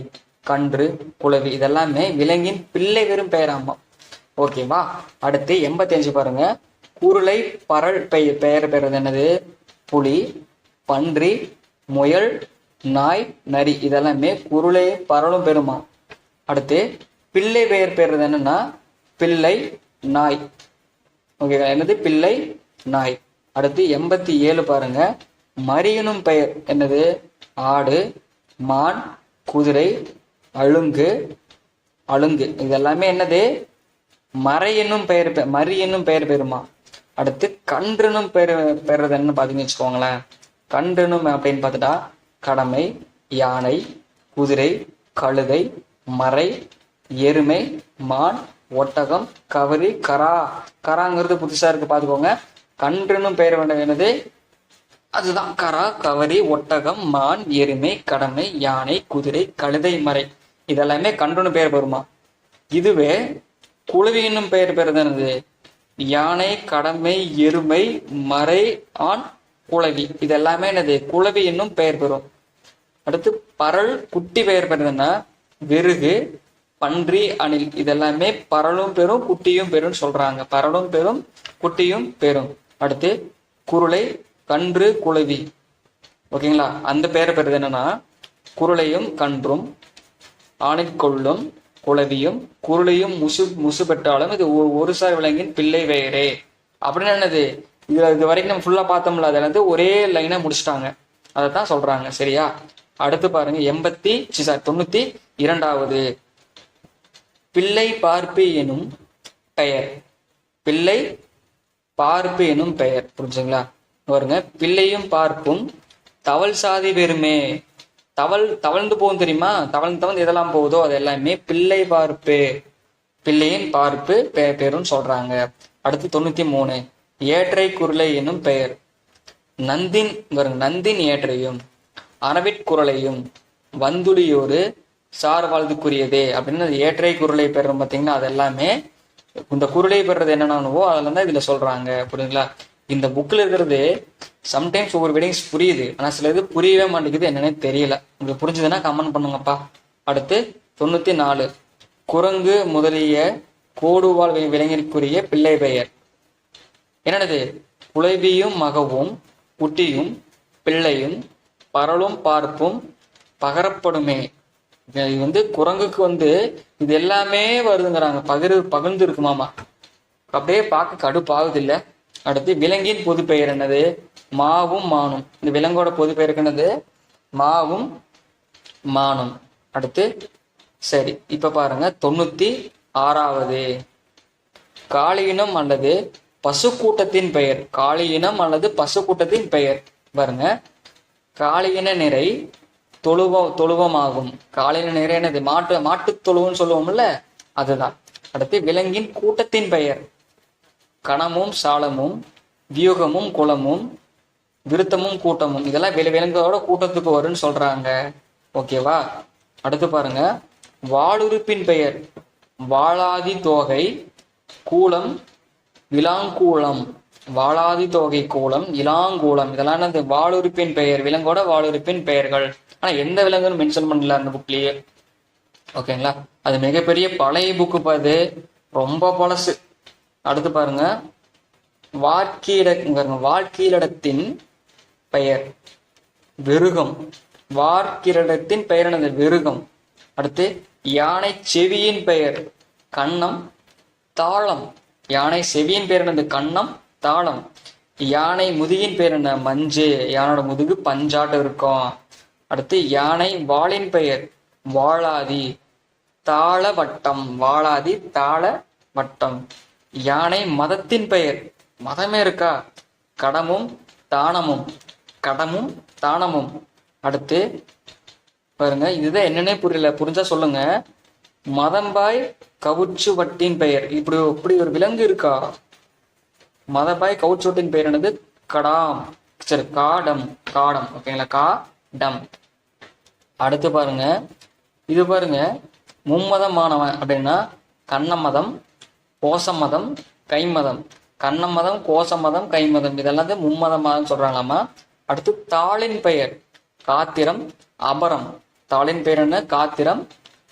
கன்று, குளவி. இதெல்லாமே விலங்கின் பிள்ளை வெறும் பெயராமா. ஓகேவா? அடுத்து 85 பாருங்க. குருளை, பறல் பெயர் பெயர்றது என்னது? புலி, பன்றி, முயல், நாய், நரி. இதெல்லாமே குருளை, பறலும் பெறுமா. அடுத்து பிள்ளை பெயர் பெயர்றது என்னன்னா பிள்ளை, நாய். ஓகே, என்னது? பிள்ளை, நாய். அடுத்து 87 பாருங்க. மரியனும் பெயர் என்னது? ஆடு, மான், குதிரை, அழுங்கு, அழுங்கு. இதெல்லாமே என்னது? மறை என்னும் பெயர், மரி என்னும் பெயர் பெறுமா. அடுத்து கன்றுனும் பெயர் பெயர்றது என்னன்னு பாத்தீங்கன்னு வச்சுக்கோங்களேன். கன்றுனும் அப்படின்னு பார்த்துட்டா கடமை, யானை, குதிரை, கழுதை, மறை, எருமை, மான், ஒட்டகம், கவரி, கரா. கராங்கிறது புதுசா இருக்கு, பாத்துக்கோங்க. கன்றுனும் பெயர் வேண்டிய என்னது? அதுதான் கரா, கவரி, ஒட்டகம், மான், எருமை, கடமை, யானை, குதிரை, கழுதை, மறை. இதெல்லாமே கன்றுன்னு பெயர் பெறுமா. இதுவே குளவி என்னும் பெயர் பெறுது என்னது? யானை, கடமை, எருமை, மறை, ஆண், குளவி. இதெல்லாமே என்னது? குளவி என்னும் பெயர் பெறும். அடுத்து பரல் குட்டி பெயர் பெறுதுன்னா வெறுகு, பன்றி, அணில். இதெல்லாமே பரலும் பெறும், குட்டியும் பெறும் சொல்றாங்க. பரலும் பெறும், குட்டியும் பெறும். அடுத்து குருளை, கன்று, குளவி. ஓகேங்களா? அந்த பெயர் பெறுது என்னன்னா குருளையும் கன்றும், ஆணைக்கொள்ளும் குளவியும், குருளையும் முசு பெற்றாலும் இது ஒரு சார் விலங்கின் பிள்ளை பெயரே. அப்படின்னு என்னது? இது வரைக்கும் நம்ம ஃபுல்லா பார்த்தோம்ல, அதுல இருந்து ஒரே லைனை முடிச்சுட்டாங்க. அதைத்தான் சொல்றாங்க. சரியா? அடுத்து பாருங்க 92வது. பிள்ளை பார்ப்பு எனும் பெயர். பிள்ளை பார்ப்பு எனும் பெயர். புரிஞ்சுங்களா? பாருங்க, பிள்ளையும் பார்ப்பும் தவள் சாதி பெருமே. தவழ்ந்து போகும் தெரியுமா? தவழ்ந்து எதெல்லாம் போகுதோ அது எல்லாமே பிள்ளை பார்ப்பு, பிள்ளையின் பார்ப்பு பெயருன்னு சொல்றாங்க. அடுத்து 93. ஏற்றை குரலை என்னும் பெயர். நந்தின் நந்தின் ஏற்றையும் அறவிற்குரலையும் வந்துளியோடு சார் வாழ்த்துக்குரியதே அப்படின்னு ஏற்றை குரலை பெறுறோம் பார்த்தீங்கன்னா, அது எல்லாமே இந்த குரலை பெறுறது என்னென்னவோ அதெல்லாம் தான் இதுல சொல்றாங்க. புரியுதுங்களா? இந்த புக்ல இருக்கிறது சம்டைம்ஸ் ஒவ்வொரு விடிங்ஸ் புரியுது, ஆனா சில இது புரியவே மாட்டேங்குது, என்னன்னே தெரியல. உங்களுக்கு புரிஞ்சதுன்னா கமெண்ட் பண்ணுங்கப்பா. அடுத்து 94 குரங்கு முதலிய கோடுவாழ் விலங்கிற்குரிய பிள்ளை பெயர் என்னது? குலைவியும் மகவும் குட்டியும் பிள்ளையும் பரலும் பார்ப்பும் பகரப்படுமே. இது குரங்குக்கு இது எல்லாமே வருதுங்கிறாங்க. பகிர்ந்து இருக்குமாமா. அப்படியே பார்க்க கடுப்பாகுது இல்ல. அடுத்து விலங்கின் பொது பெயர் என்னது? மாவும் மானும். இந்த விலங்கோட பொது பெயர் என்னது? மாவும் மானும். அடுத்து சரி, இப்ப பாருங்க 96வது காளியினம் அல்லது பசு கூட்டத்தின் பெயர். காளியினம் அல்லது பசு கூட்டத்தின் பெயர் பாருங்க. காளியின நிறை தொழுவமாகும். காளியின நிறை என்னது? மாட்டு தொழுவம்னு சொல்லுவோம்ல, அதுதான். அடுத்து விலங்கின் கூட்டத்தின் பெயர் கணமும் சாலமும் வியூகமும் குளமும் விருத்தமும் கூட்டமும். இதெல்லாம் விலங்கோட கூட்டத்துக்கு வரும்னு சொல்றாங்க. ஓகேவா? அடுத்து பாருங்க வாளுறுப்பின் பெயர் வாளாதி தோகை கூலம் இலாங்கூலம். வாளாதி தோகை கூலம் இலாங்கூலம். இதெல்லாம் என்னது? வாளுறுப்பின் பெயர், விலங்கோட வாளுறுப்பின் பெயர்கள். ஆனா எந்த விலங்குன்னு மென்ஷன் பண்ணல அந்த புக்லயே. ஓகேங்களா? அது மிகப்பெரிய பழைய புக்கு பாது, ரொம்ப பழசு. அடுத்து பாருங்க வாழ்க்கீரிடத்தின் பெயர் விருகம். வார்க்கிரிடத்தின் பெயர் என்னது? விருகம். அடுத்து யானை செவியின் பெயர் கன்னம் தாளம். யானை செவியின் பெயர் என்னது? கன்னம் தாளம். யானை முதுகின் பெயர் என்ன? மஞ்சு. யானோட முதுகு பஞ்சாட்டு இருக்கும். அடுத்து யானை வாளின் பெயர் வாளாதி தாள வட்டம். வாளாதி தாள வட்டம். யானை மதத்தின் பெயர், மதமே இருக்கா? கடமும் தானமும். கடமும் தானமும். அடுத்து பாருங்க, இதுதான் என்னன்னே புரியல, புரிஞ்சா சொல்லுங்க. மதம்பாய் கவுச்சு வட்டின் பெயர். இப்படி ஒரு விலங்கு இருக்கா? மதபாய் கவுச்சு வட்டின் பெயர் என்னது? கடாம். சரி, காடம். காடம். ஓகேங்களா? காடம். அடுத்து பாருங்க, இது பாருங்க மும்மதமானவன் அப்படின்னா கண்ணமதம் கோசமதம் கைமதம். கண்ணமதம் கோசமதம் கைமதம் இதெல்லாம் மும்மதமானு சொல்றாங்களாமா. அடுத்து தாளின் பெயர் காத்திரம் அபரம். தாளின் பெயர் என்ன? காத்திரம்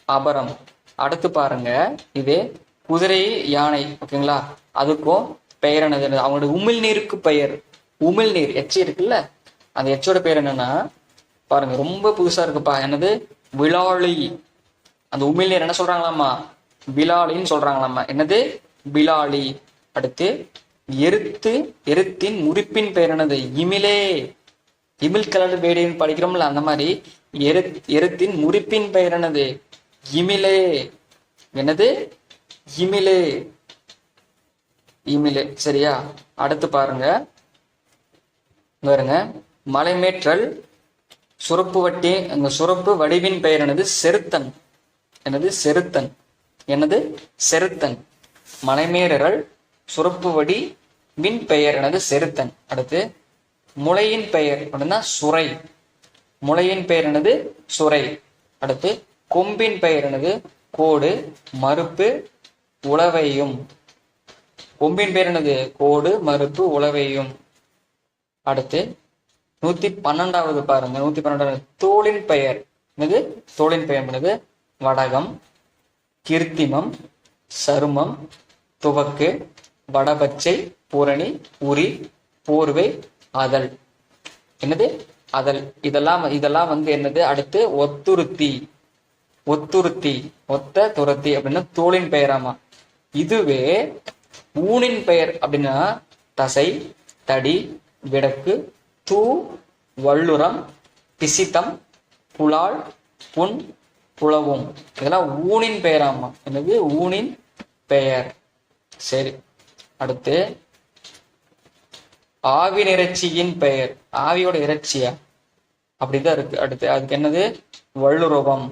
அபரம். அடுத்து பாருங்க, இது குதிரை யானை. ஓகேங்களா? அதுக்கும் பெயர் என்னது? அவங்களோட உமிழ்நீருக்கு பெயர் உமிழ்நீர். எச்சி இருக்குல்ல, அந்த எச்சோட பேர் என்னன்னா பாருங்க, ரொம்ப புதுசா இருக்குப்பா. என்னது? விளாளி. அந்த உமிழ்நீர் என்ன சொல்றாங்களாமா? விளாளின்னு சொல்றாங்களாமா. என்னது? விளாளி. அடுத்து எருத்தின் முறிப்பின் பெயர் என்னது? இமிலே. இமில் கலர் வேடின்னு படிக்கிறோம்ல, அந்த மாதிரி எருத்தின் முறிப்பின் பெயர் என்னது? இமிலே. என்னது? இமிலே. இமிலே. சரியா? அடுத்து பாருங்க மலைமேற்றல் சுரப்பு வட்டி. அந்த சுரப்பு வடிவின் பெயர் என்னது? செருத்தன். என்னது? செருத்தன். என்னது? செருத்தன். மலைமேறல் சுரப்பு வடி மின் பெயர் என்னது? செருத்தன். அடுத்து முளையின் பெயர் அப்படின்னா சுரை. முளையின் பெயர் என்னது? சுரை. அடுத்து கொம்பின் பெயர் என்னது? கோடு மறுப்பு உளவையும். கொம்பின் பெயர் என்னது? கோடு மறுப்பு உளவையும். அடுத்து 112வது பாருங்க, 112வது தோளின் பெயர் என்னது? தோளின் பெயர் என்னது? வடகம் கிருத்திமம் சருமம் துவக்கு வடபச்சை பூரணி உரி போர்வை அதழ். என்னது? அதழ். இதெல்லாம் என்னது? அடுத்து ஒத்துருத்தி. ஒத்துருத்தி ஒத்த துரத்தி அப்படின்னா தோளின் பெயராமா. இதுவே ஊனின் பெயர் அப்படின்னா தசை தடி விடக்கு தூ வள்ளுரம் பிசித்தம் புலால் புண் புலவும். இதெல்லாம் ஊனின் பெயராமா. என்னது? ஊனின் பெயர். சரி, அடுத்து ஆவின் இறைச்சியின் பெயர். ஆவியோட இறைச்சியா? அப்படிதான் இருக்கு. அடுத்து அதுக்கு என்னது? வள்ளுரவம்.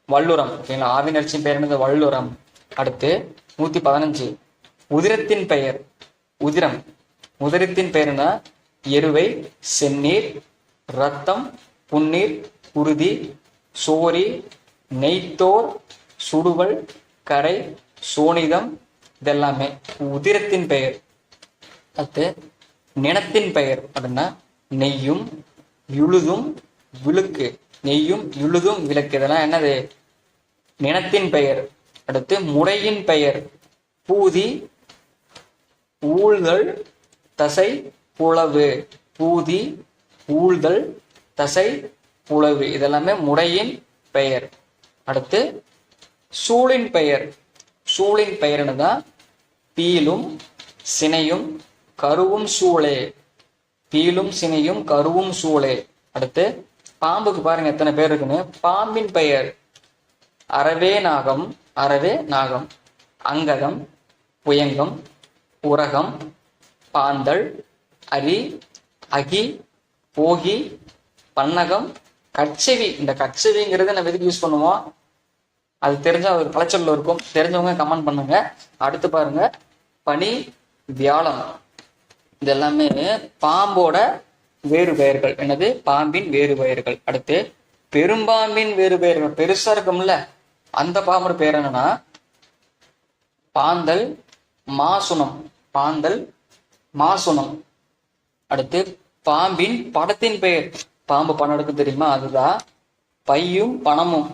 வள்ளுரம். ஓகேங்களா? ஆவின் இறைச்சியின் பெயர் என்னது? வள்ளுரம். அடுத்து 115 உதிரத்தின் பெயர் உதிரம். உதிரத்தின் பெயர்னா எருவை, செந்நீர், இரத்தம், புன்னீர், குருதி, சோரி, நெய்த்தோர், சுடுவல், கரை, சோனிதம், இதெல்லாமே உதிரத்தின் பெயர். அடுத்து நினத்தின் பெயர் அப்படின்னா நெய்யும், இழுதும், விழுக்கு. நெய்யும், இழுதும், விளக்கு இதெல்லாம் என்னது? நினத்தின் பெயர். அடுத்து முறையின் பெயர் பூதி, ஊழ்தல், தசை, புலவு. பூதி, ஊழ்தல், தசை, புலவு இதெல்லாமே முறையின் பெயர். அடுத்து சூழின் பெயர். சூழின் பெயர்னு தான் பீலும் சினையும் கருவும் சூளே. பீலும் சினையும் கருவும் சூளே. அடுத்து பாம்புக்கு பாருங்க எத்தனை பேர் இருக்குன்னு. பாம்பின் பெயர் அரவே நாகம், அரவே நாகம், அங்கதம், புயங்கம், உரகம், பாந்தல், அரி, அகி, போகி, பன்னகம், கட்செவி. இந்த கட்செவிங்கிறத நம்ம எதுக்கு யூஸ் பண்ணுவோம்? அது தெரிஞ்ச ஒரு கலைச்சொல்ல இருக்கும், தெரிஞ்சவங்க கமெண்ட் பண்ணுங்க. அடுத்து பாருங்க பனி, வியாழம். இது எல்லாமே பாம்போட வேறு பெயர்கள். என்னது? பாம்பின் வேறு பெயர்கள். அடுத்து பெரும்பாம்பின் வேறு பெயர்கள். பெருசா இருக்கும்ல அந்த பாம்போட பேர் என்னன்னா பாந்தல், மாசுனம். பாந்தல், மாசுனம். அடுத்து பாம்பின் படத்தின் பெயர். பாம்பு பணம் எடுக்க தெரியுமா? அதுதான் பையும் பணமும்.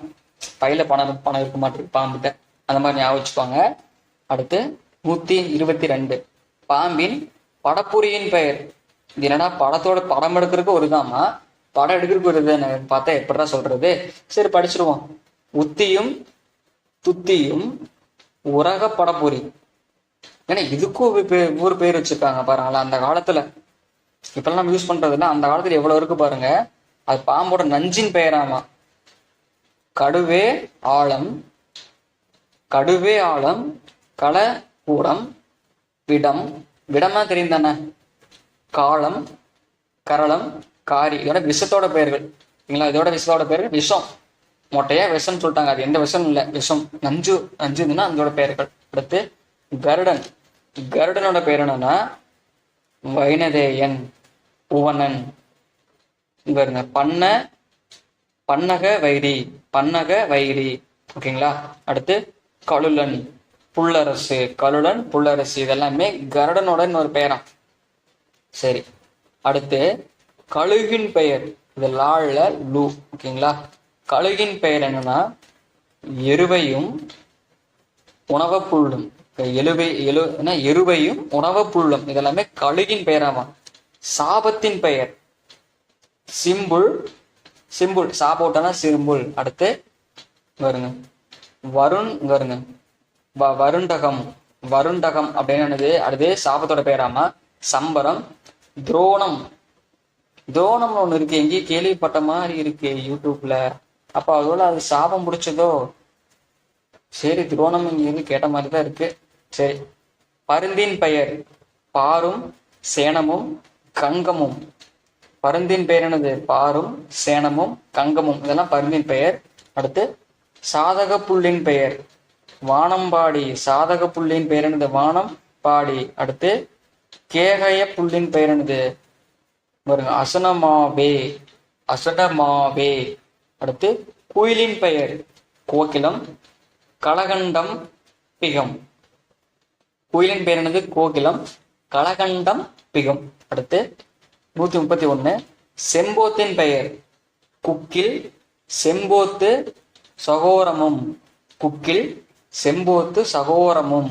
பையில பணம் இருக்க மாட்டேங்குது பாம்புகிட்ட, அந்த மாதிரி ஞாபகம் வச்சுப்பாங்க. அடுத்து 122 பாம்பின் படப்புரியின் பெயர். இது என்னன்னா படத்தோட படம் எடுக்கிறதுக்கு ஒரு தாமா, படம் எடுக்கிறதுக்கு ஒரு இதுன்னு பார்த்தா எப்படிடா சொல்றது? சரி படிச்சிருவோம். உத்தியும் துத்தியும் உரக படப்புரி. ஏன்னா இதுக்கும் ஒரு பேர் வச்சிருக்காங்க பாருங்களா அந்த காலத்துல. இப்பெல்லாம் நம்ம யூஸ் பண்றதுன்னா அந்த காலத்துல எவ்வளவு இருக்கு பாருங்க. அது பாம்போட நஞ்சின் பெயராமா. கடுவே ஆழம், கடுவே ஆழம், களபூரம், விடம். விடமா தெரியும் தானே? காலம், கரளம், காரி. இதோட விஷத்தோட பெயர்கள். சரிங்களா? இதோட விஷத்தோட பேர் விஷம். மொட்டையா விஷம் சொல்லிட்டாங்க. அது எந்த விஷம் இல்லை, விஷம். நஞ்சு, நஞ்சுன்னா அதோட பெயர்கள். அடுத்து கருடன். கருடனோட பேர் என்னன்னா வைனதேயன், புவனன். பாருங்க பண்ண, பன்னக வைரி, பன்னக வைரி. ஓகேங்களா? அடுத்து கலுலன், புல்லரசு. கலுலன், புல்லரசு இதெல்லாமே கருடனோட ஒரு பெயராம். சரி, அடுத்து கழுகின் பெயர். இது லாழ்ல லூ. ஓகேங்களா? கழுகின் பெயர் என்னன்னா எருவையும் உணவப்புள்ளும். எருவையும் உணவப்புள்ளும் இதெல்லாமே கழுகின் பெயராமா. சாபத்தின் பெயர் சிம்புள், சிம்புள். சாபோட்டனா சிம்புள். அடுத்து வருங்க வருண். வருங்க வருண்டகம். வருண்டகம் அப்படின்னு அடுத்து சாபத்தோட பெயராமா. சம்பரம், துரோணம். துரோணம்னு ஒண்ணு இருக்கு, எங்கேயும் கேள்விப்பட்ட மாதிரி இருக்கு யூடியூப்ல. அப்ப அதோட அது சாபம் பிடிச்சதோ? சரி, துரோணம் இங்க கேட்ட மாதிரி தான் இருக்கு. சரி, பருந்தின் பெயர் பாரும், சேனமும், கங்கமும். பருந்தின் பெயர் என்னது? பாரும், சேனமும், கங்கமும் இதெல்லாம் பருந்தின் பெயர். அடுத்து சாதக புள்ளின் பெயர் வானம்பாடி. சாதக புள்ளின் பெயர் என்னது? வானம் பாடி. அடுத்து கேகய புள்ளின் பெயர் என்னது? பாருங்க அசனமாவே, அசனமாவே. அடுத்து குயிலின் பெயர் கோகிலம், கலகண்டம், பிகம். குயிலின் பெயர் என்னது? கோகிலம், கலகண்டம், பிகம். அடுத்து 131 செம்போத்தின் பெயர் குக்கில், செம்போத்து, சகோரமும். குக்கில், செம்போத்து, சகோரமும்.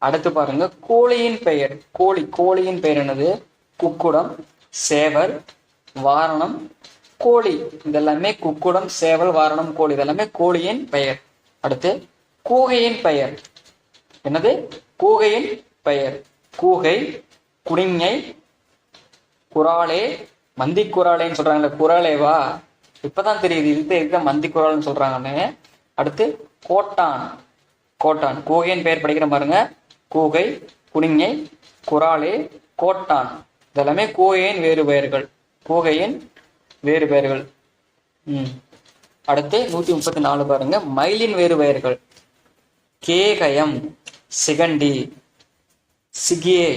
அடுத்து பாருங்க கோழியின் பெயர். கோழி. கோழியின் பெயர் என்னது? குக்குடம், சேவல், வாரணம், கோழி. இதெல்லாமே குக்குடம், சேவல், வாரணம், கோழி இதெல்லாமே கோழியின் பெயர். அடுத்து கூகையின் பெயர் என்னது? கூகையின் பெயர் கூகை, குடிஞை, குராலே, மந்தி குராலேன்னு சொல்றாங்கல்ல. குராலேவா? இப்பதான் தெரியுது இதுதான் மந்தி குரால்னு சொல்றாங்கன்னு. அடுத்து கோட்டான். கோட்டான். கூகையின் பெயர் படிக்கிற பாருங்க. கூகை, குடிஞை, குராலே, கோட்டான் இதெல்லாமே கூகையின் வேறு பெயர்கள். கூகையின் வேறு பெயர்கள். அடுத்து 134 பாருங்க. மயிலின் வேறு பெயர்கள் கேகயம், சிகண்டி, சிகியே,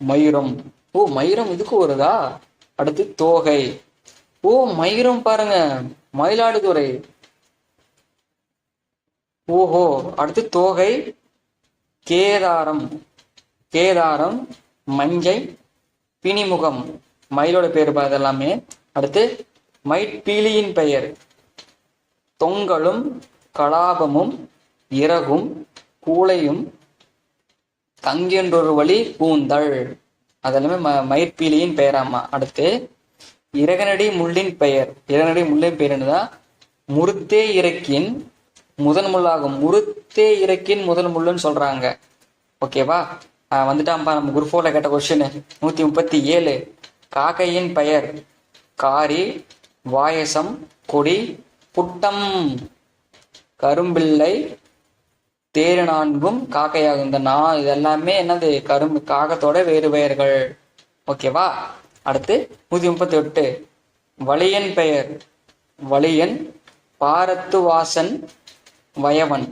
மயூரம். ஓ மயூரம் இதுக்கு வருதா? அடுத்து தோகை. ஓ மயூரம் பாருங்க, மயிலாடுதுறை. ஓஹோ. அடுத்து தோகை கேதாரம். கேதாரம் மஞ்சை பிணிமுகம், மயிலோட பேர் எல்லாமே. அடுத்து மயிற்பீலியின் பெயர் தொங்கலும் கலாபமும் இறகும் கூளையும் தங்கியன்றொரு வழி பூந்தள், அதெல்லாமே மயிற்பீலியின் பெயராமா. அடுத்து இறகனடி முள்ளின் பெயர். இறகனடி முள்ளின் பெயர் என்னதான்? முறுத்தே இறக்கின் முதன் முள்ளாகும். முறுத்தே இறக்கின் முதல் முள்ளுன்னு சொல்றாங்க. ஓகேவா? வந்துட்டாம்பா நம்ம குரூப் 4ல கேட்ட கொஸ்டின் 137. காக்கையின் பெயர் காரி வாயசம் கொடி புட்டம் கரும்பிள்ளை தேரு நான்கும் காக்கையாகும். இந்த இதெல்லாமே என்னது? கரும்பு காகத்தோட வேறு பெயர்கள். ஓகேவா? அடுத்து 138. வலியன் பெயர் வலியன் பாரத்து வாசன் வயவன்.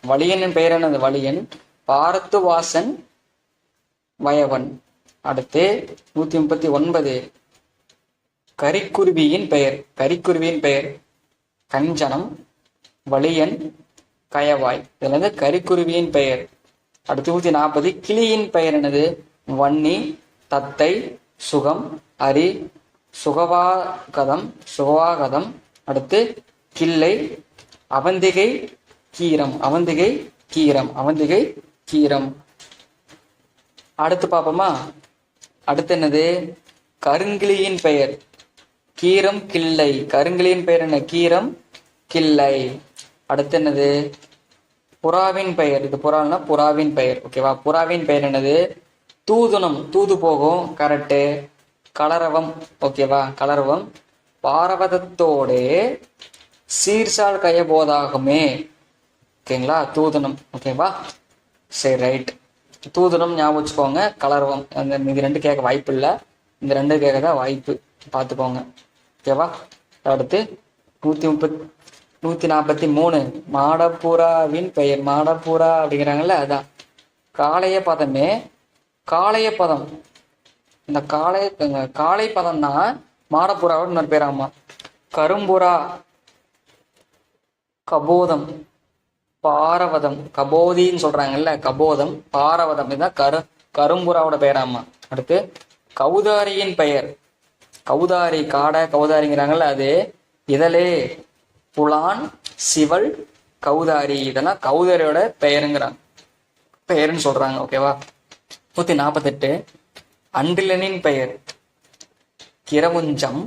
வலியனின் பெயர் என்னது? வலியன் பாரத்து வாசன் வயவன். அடுத்து 139. கரிக்குருவியின் பெயர். கரிக்குருவியின் பெயர் கஞ்சனம் வலியன் கயவாய். இதுல இருந்து கரிக்குருவியின் பெயர். அடுத்து 140. கிளியின் பெயர் என்னது? வன்னி தத்தை சுகம் அரி சுகவாகதம் சுகவாகதம். அடுத்து கிள்ளை அவந்திகை கீரம். அவந்திகை கீரம். அவந்திகை கீரம். அடுத்து பார்ப்போமா? அடுத்து என்னது? கருங்கிளியின் பெயர் கீரம் கிள்ளை. கருங்கிளியின் பெயர் என்ன? கீரம் கிள்ளை. அடுத்து என்னது? புறாவின் பெயர். இது புறான்னா புறாவின் பெயர். ஓகேவா? புறாவின் பெயர் என்னது? தூதுனம். தூது போகும். கரெக்டு. கலரவம். ஓகேவா? கலரவம் பாரவதத்தோடு சீர்சால் கயபோதாகுமே. ஓகேங்களா? தூதுனம். ஓகேவா? சரி ரைட். தூதுனம் ஞாபகம் வச்சுக்கோங்க. கலரவம் அந்த இது 2 கேட்க வாய்ப்பு இல்லை. இந்த 2 கேட்க தான் வாய்ப்பு, பார்த்துக்கோங்க. ஓகேவா? அடுத்து 143. மாடப்புறாவின் பெயர். மாடப்புறா அப்படிங்கிறாங்கல்ல, அதான் காளைய பதமே. காளைய பதம். இந்த காளை பதம் தான் மாடப்புறாவோட இன்னொரு பேராமா. கரும்புறா கபோதம் பாரவதம். கபோதின்னு சொல்றாங்கல்ல, கபோதம் பாரவதம். இதுதான் கரும்புறாவோட பெயராமா. அடுத்து கௌதாரியின் பெயர். கௌதாரி காடை கௌதாரிங்கிறாங்கல்ல, அது இதழே புலான் சிவல் கௌதாரி. இதெல்லாம் கௌதாரியோட பெயருங்கிறாங்க, பெயர்னு சொல்றாங்க. ஓகேவா? 148. அன்றிலனின் பெயர் கிரவுஞ்சம்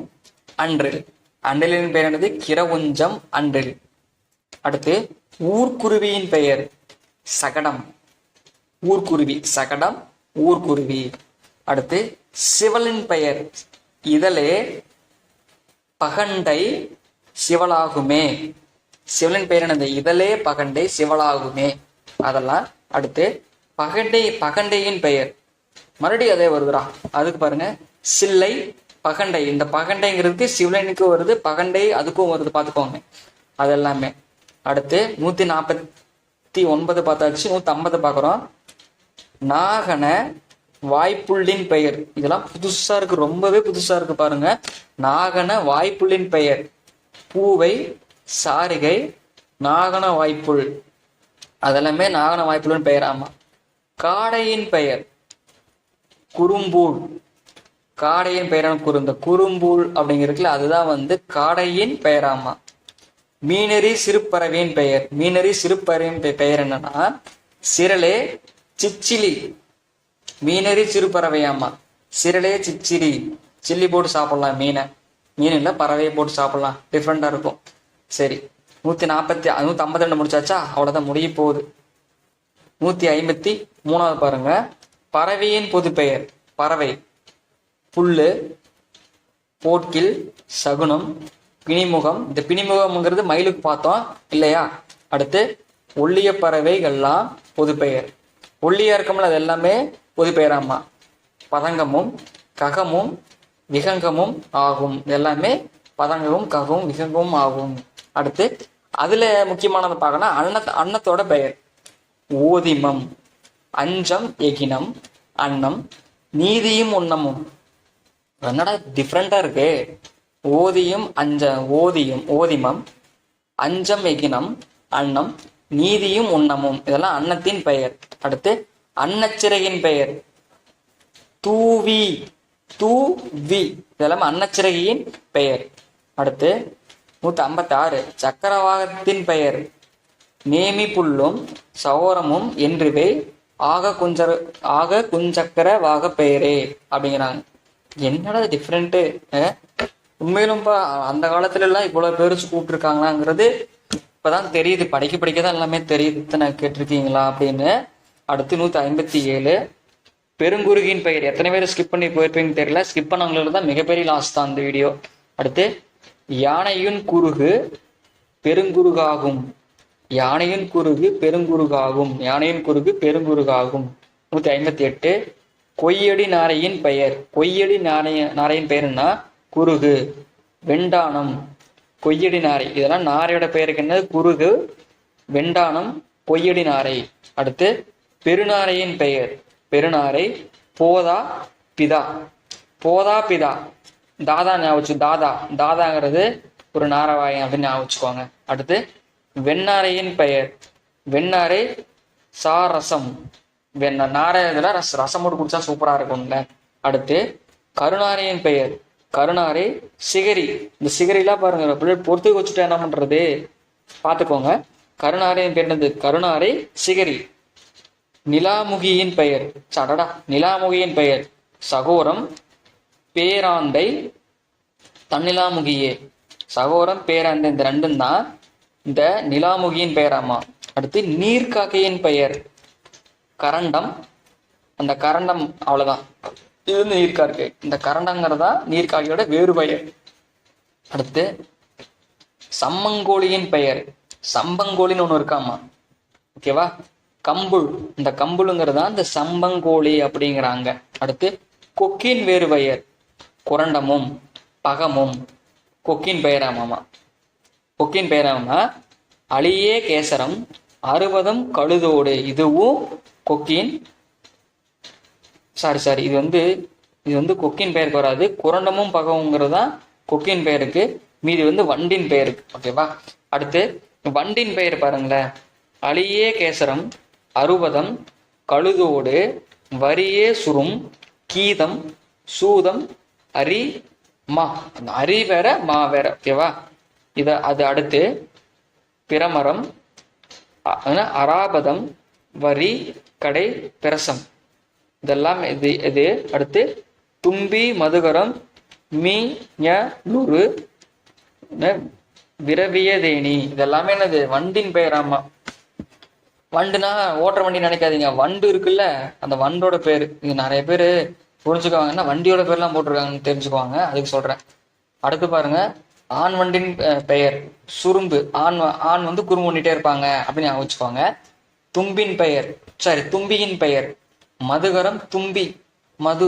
அன்றில். அன்றிலனின் பெயர் என்னது? கிரவுஞ்சம் அன்றில். அடுத்து ஊர்க்குருவியின் பெயர் சகடம். ஊர்க்குருவி சகடம் ஊர்க்குருவி. அடுத்து சிவலின் பெயர் இதழே பகண்டை சிவலாகுமே. சிவலின் பெயர் என்னது? இதழே பகண்டை சிவலாகுமே. அதெல்லாம். அடுத்து பகண்டையின் பெயர் மறுபடியும் அதே வருதுடா. அதுக்கு பாருங்க, சில்லை பகண்டை. இந்த பகண்டைங்கிறதுக்கு சிவலனுக்கு வருது, பகண்டை அதுக்கும் வருது, பார்த்துக்கோங்க அதெல்லாமே. அடுத்து 149 பார்த்தாச்சு. 150 பார்க்குறோம். நாகன வாய்ப்புள்ளின் பெயர். இதெல்லாம் புதுசா இருக்கு, ரொம்பவே புதுசா இருக்கு பாருங்க. நாகன வாய்ப்புள்ளின் பெயர் பூவை சாரிகை நாகன வாய்ப்புள். அதெல்லாமே நாகன வாய்ப்புள்ளின் பெயர். ஆமா. காடையின் பெயர் குறும்பூல். காடையின் பெயரான குறுந்த குறும்பூல் அப்படிங்கிறதுல அதுதான் காடையின் பெயராமா. மீனரி சிறுபறவையின் பெயர். மீனரி சிறுபறவையின் பெயர் என்னன்னா சிரளே சிச்சிலி. மீனரி சிறுபறவையாமா. சிரளே சிச்சிலி. சில்லி போட்டு சாப்பிடலாம் மீனை. மீன் இல்லை, பறவையை போட்டு சாப்பிடலாம், டிஃப்ரெண்டா இருக்கும். சரி, 152 முடிச்சாச்சா? அவ்வளவுதான், முடிய போகுது. 153 பாருங்க. பறவையின் பொது பெயர். பறவை புல்லு போட்கில் சகுனம் பிணிமுகம். இந்த பிணிமுகம்ங்கிறது மயிலுக்கு பார்த்தோம் இல்லையா? அடுத்து ஒல்லிய பறவைகள்லாம் பொது பெயர். ஒல்லியா இருக்கமுல அது எல்லாமே பொது பெயராமா. பதங்கமும் ககமும் விகங்கமும் ஆகும். எல்லாமே பதங்கமும் ககமும் விகங்கமும் ஆகும். அடுத்து அதுல முக்கியமானது பார்க்கணும், அன்னத்தோட பெயர் ஓதிமம். அஞ்சம் எகினம் அன்னம் நீதியும் உண்ணமும். என்னடா டிஃப்ரெண்டா இருக்கு. ஓதியும் ஓதிமம், அஞ்சம் எகினம், அன்னம், நீதியும் உண்ணமும், இதெல்லாம் அன்னத்தின் பெயர். அடுத்து அன்னச்சிறகின் பெயர் தூவி, இதெல்லாம் அன்னச்சிறகியின் பெயர். அடுத்து 156 சக்கரவாகத்தின் பெயர் நேமி புல்லும் சகோரமும் என்றுவே ஆக குஞ்சக்கர வாக பெயரே அப்படிங்கிறாங்க. என்னடா டிஃப்ரெண்ட்டு. உண்மையிலும்ப்பா அந்த காலத்துல எல்லாம் இவ்வளவு பேர் கூப்பிட்டுருக்காங்களாங்கிறது இப்பதான் தெரியுது. படிக்கதான் எல்லாமே தெரியுது. இத்தனை கேட்டிருக்கீங்களா அப்படின்னு. அடுத்து 157 பெருங்குருகின் பெயர். எத்தனை பேர் ஸ்கிப் பண்ணி போயிருப்பீங்கன்னு தெரியல. ஸ்கிப் பண்ணவங்களுக்கு தான் மிகப்பெரிய லாஸ் தான் அந்த வீடியோ. அடுத்து யானையின் குருகு பெருங்குருகாகும். யானையின் குருகு பெருங்குருகாகும். 158 கொய்யடி நாரையின் பெயர். கொய்யடி நாரையின் பெயர்னா குருகு, வெண்டானம், கொய்யடி நாரை. இதெல்லாம் நாரையோட பெயருக்கு என்ன? குருகு, வெண்டானம், கொய்யடி நாரை. அடுத்து பெருநாரையின் பெயர். பெருநாரை போதா பிதா. தாதா ஞாபகம். தாதாங்கிறது ஒரு நாரவாயம் அப்படின்னு ஞாபகம். அடுத்து வெண்ணாரையின் பெயர். வெண்ணாரை சாரசம். நாரை இதில் ரசமோடு குடிச்சா சூப்பரா இருக்கும்ல. அடுத்து கருணாரையின் பெயர். கருணாரை சிகரி. இந்த சிகரிலாம் பாருங்க பொறுத்து வச்சுட்டு என்ன பண்றது பார்த்துக்கோங்க. கருணாரையின் பெயர் என்னது? கருணாரை சிகரி. நிலாமுகியின் பெயர். சடடா. நிலாமுகியின் பெயர் சகோரம், பேராந்தை, தன்னிலாமுகியே. சகோரம், பேராந்தை இந்த ரெண்டும் தான் இந்த நிலாமுகியின் பெயராமா. அடுத்து நீர்க்காக்கையின் பெயர் கரண்டம். அந்த கரண்டம் அவ்வளவுதான். இது வந்து நீர்க்காக்கை. இந்த கரண்டங்கிறதா நீர்க்காக்கையோட வேறு பெயர். அடுத்து சம்மங்கோழியின் பெயர். சம்பங்கோழின்னு ஒண்ணு இருக்காமா. ஓகேவா. கம்புள். இந்த கம்புளுங்கிறதா இந்த சம்பங்கோழி அப்படிங்கிறாங்க. அடுத்து கொக்கின் வேறு பெயர் குரண்டமும் பகமும். கொக்கின் பெயராமாமா. கொக்கின் பெயராமா. அழியே கேசரம், அறுபதம் கழுதோடு. இதுவும் கொக்கின் சாரி இது வந்து கொக்கின் பெயருக்கு வராது. குரண்டமும் பகவுங்கிறது தான் கொக்கின் பெயருக்கு. மீதி வந்து வண்டின் பெயருக்கு. ஓகேவா. அடுத்து வண்டின் பெயர் பாருங்களேன். அழியே கேசரம், அறுபதம் கழுதோடு, வரியே சுரும், கீதம், சூதம், அரி, மா. அந்த அரி வேற மா வேற. ஓகேவா. அது அடுத்து பிரமரம், அராபதம், வரி, கடை, பிரசம். இதெல்லாம் இது அடுத்து தும்பி, மதுகரம், மீ, லுரு, விரவியதேனி. இதெல்லாமே என்னது? வண்டின் பெயராமா. வண்டுனா ஓட்டுற வண்டி நினைக்காதீங்க. வண்டு இருக்குல்ல, அந்த வண்டோட பேரு. இது நிறைய பேர் புரிஞ்சுக்குவாங்கன்னா வண்டியோட பேர்லாம் போட்டிருக்காங்கன்னு தெரிஞ்சுக்குவாங்க. அதுக்கு சொல்றேன். அடுத்து பாருங்க. ஆண் வண்டின் பெயர் சுரும்பு. ஆண் வந்து குறும்பு பண்ணிட்டே இருப்பாங்க அப்படின்னு ஞாபகம். தும்பின் பெயர் தும்பியின் பெயர் மதுகரம், தும்பி, மது.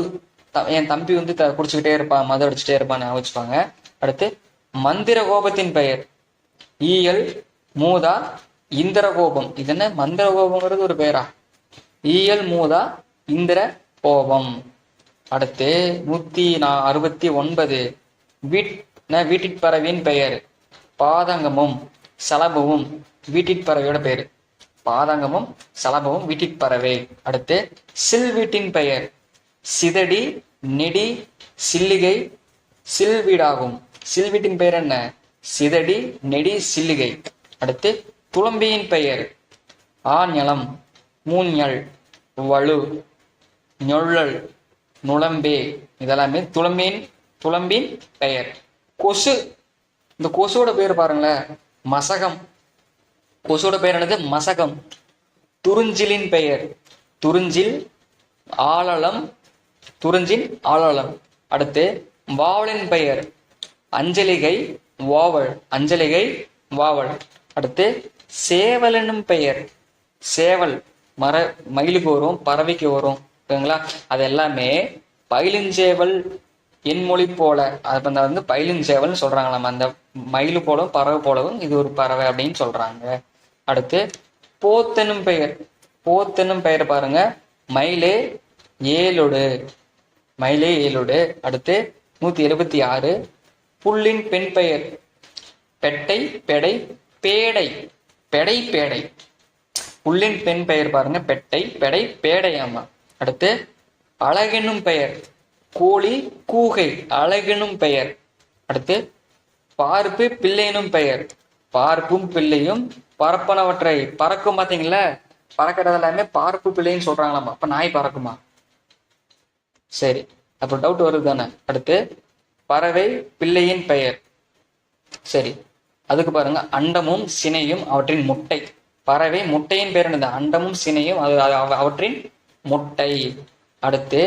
என் தம்பி வந்து குடிச்சுக்கிட்டே இருப்பான், மது அடிச்சுட்டே இருப்பான்னு ஞாபகம். அடுத்து மந்திர கோபத்தின் பெயர் ஈயல், மூதா, இந்திர கோபம். இது என்ன? மந்திர கோபங்கிறது ஒரு பெயரா? ஈயல், மூதா, இந்திர கோபம். அடுத்து 169 வீட்டிற்பறவையின் பெயர் பாதங்கமும் சலபமும். வீட்டிற்பறவையோட பெயர் பாதங்கமும் சலபமும் வீட்டிற்பறவை. அடுத்து சில் வீட்டின் பெயர் சிதடி, நெடி, சில்லிகை, சில்வீடாகும். சில்வீட்டின் பெயர் என்ன? சிதடி, நெடி, சில்லிகை. அடுத்து துளம்பியின் பெயர் ஆஞலம், மூஞ்சல், வலு, நொள்ளல், நுளம்பே. இதெல்லாமே துளம்பின் பெயர். கொசு. இந்த கொசுவோட பேர் பாருங்களேன். மசகம். கொசுவோட பெயர் என்னது? மசகம். துறிஞ்சிலின் பெயர் துறிஞ்சில், ஆளலம், துறிஞ்சின், ஆளலம். அடுத்து வாவலின் பெயர் அஞ்சலிகை, வாவல், அஞ்சலிகை, வாவல். அடுத்து சேவல் என்னும் பெயர் சேவல். மயிலுக்கு வரும், பறவைக்கு வரும். ஓகேங்களா. அது எல்லாமே பயிலிஞ்சேவல், என்மொழி போல. அது வந்து பயிலிஞ்சேவல்னு சொல்றாங்களாம். அந்த மயிலு போலவும் பறவை போலவும் இது ஒரு பறவை அப்படின்னு சொல்றாங்க. அடுத்து போத்தெனும் பெயர். போத்தெனும் பெயர் பாருங்க. மயிலே, ஏலொடு, மயிலே ஏழோடு. அடுத்து 176 புல்லின் பெண் பெயர் பெட்டை பெடை பேடை. பெடை பேடை. புல்லின் பெண் பெயர் பாருங்க பெட்டை பெடை பேடையாமா. அடுத்து அழகெனும் பெயர் கோழி கூகை அழகெனும் பெயர். அடுத்து பார்ப்பு பிள்ளைனும் பெயர் பார்ப்பும் பிள்ளையும் பறப்பனவற்றை பறக்கும். பாத்தீங்களா பறக்கிறது எல்லாமே பார்ப்பு பிள்ளைன்னு சொல்றாங்களாமா. அப்ப நாய் பறக்குமா? சரி, அப்ப டவுட் வருது தானே. அடுத்து பறவை பிள்ளையின் பெயர். சரி, அதுக்கு பாருங்க அண்டமும் சினையும் அவற்றின் முட்டை. பறவை முட்டையின் பெயர் என்னது? அண்டமும் சினையும் அவற்றின் முட்டை. அடுத்து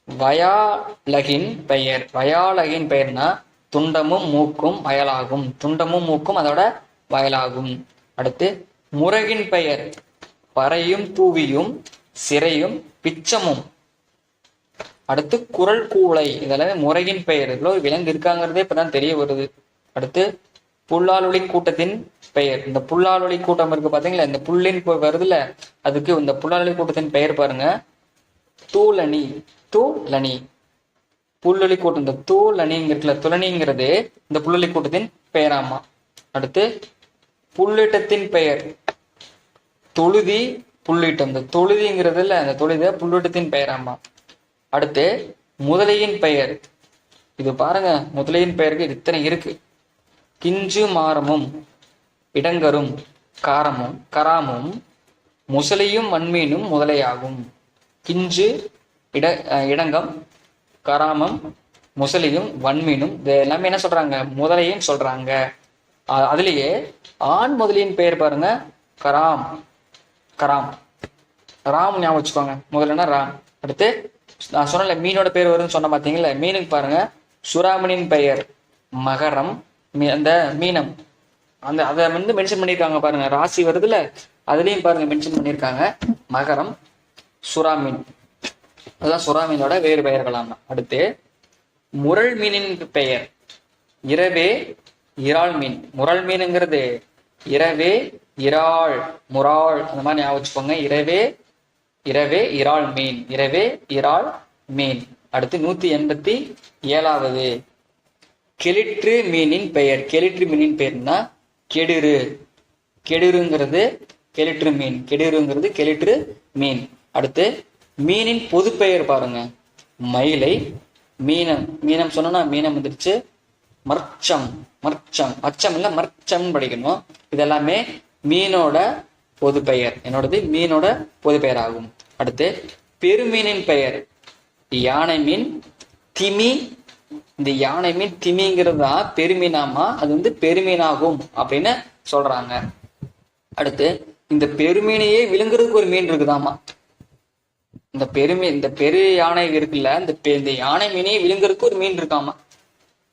வயாலகின் பெயர். வயாலகின் பெயர்னா துண்டமும் மூக்கும் வயலாகும். துண்டமும் மூக்கும் அதோட வயலாகும். அடுத்து முரகின் பெயர் பறையும் தூவியும் சிறையும் பிச்சமும். அடுத்து குரல் கூளை. இதெல்லாம் முரகின் பெயர். இவ்வளவு விலங்கு இருக்காங்கிறதே இப்பதான் தெரிய வருது. அடுத்து புல்லாலொலி கூட்டத்தின் பெயர். இந்த புல்லாலொலி கூட்டம் இருக்கு பாத்தீங்களா, இந்த புல்லின் வருதுல, அதுக்கு இந்த புல்லாலொலி கூட்டத்தின் பெயர் பாருங்க தூலணி. தூலணி புல்லொலி கூட்டம். இந்த தூலணிங்கிறதுல துளனிங்கிறது இந்த புல்லொலி கூட்டத்தின் பெயராமா. அடுத்து புல்லிட்டத்தின் பெயர் தொழுதி புல்லிட்டம். இந்த தொழுதிங்கிறதுல அந்த தொழுத புல்லிட்டத்தின் பெயராமா. அடுத்து முதலையின் பெயர். இது பாருங்க முதலையின் பெயருக்கு இத்தனை இருக்கு. கிஞ்சு மாரமும் இடங்கரும் காரமும் கராமும் முசலையும் மண்மீனும் முதலையாகும். கிஞ்சு இடங்கம் கராமம் முசலியும் வன்மீனும் இது எல்லாமே என்ன சொல்றாங்க? முதலையும் சொல்றாங்க. அதுலயே ஆண் முதலியின் பெயர் பாருங்க கராம். கராம் ராம் ஞாபகம் வச்சுக்கோங்க. முதலன்னா ராம். அடுத்து நான் சொன்ன மீனோட பேர் வரும்னு சொன்ன பாத்தீங்களா, மீனுக்கு பாருங்க சுறாமணியின் பெயர் மகரம். அந்த மீனம் அந்த அதை வந்து மென்ஷன் பண்ணியிருக்காங்க பாருங்க, ராசி வருதுல அதுலயும் பாருங்க மென்ஷன் பண்ணியிருக்காங்க மகரம் சுறாமீன். அதுதான் சுறாமீனோட வேறு பெயர்களாம். அடுத்து முரள் மீனின் பெயர் இரவே இறால் மீன். முரள் மீனுங்கிறது இரவே இறால் முராள் அந்த மாதிரி ஞாபகம் வச்சுக்கோங்க. இரவே இரவே இறால் மீன். இரவே இறால் மீன். அடுத்து 187 கெளிற்று மீனின் பெயர். கெளிற்று மீனின் பெயர்னா கெடுரு. கெடுருங்கிறது கெளிற்று மீன். கெடுருங்கிறது கெளிற்று மீன். அடுத்து மீனின் பொது பெயர் பாருங்க மயிலை. மீனம். மீனம் சொன்னா மீனம் வந்துருச்சு. மர்ச்சம். மர்ச்சம் அச்சம் இல்ல மர்ச்சம் படிக்கணும். இதெல்லாமே மீனோட பொது பெயர். என்னோடது மீனோட பொது பெயர் ஆகும். அடுத்து பெருமீனின் பெயர் யானை மீன் திமி. இந்த யானை மீன் திமிங்கிறது தான் பெருமீனாமா. அது வந்து பெருமீனாகும் அப்படின்னு சொல்றாங்க. அடுத்து இந்த பெருமீனையே விழுங்குறதுக்கு ஒரு மீன் இருக்குதாமா. இந்த பெரு யானை இருக்குல்ல, இந்த யானை மீனையே விழுங்குறதுக்கு ஒரு மீன் இருக்காமா.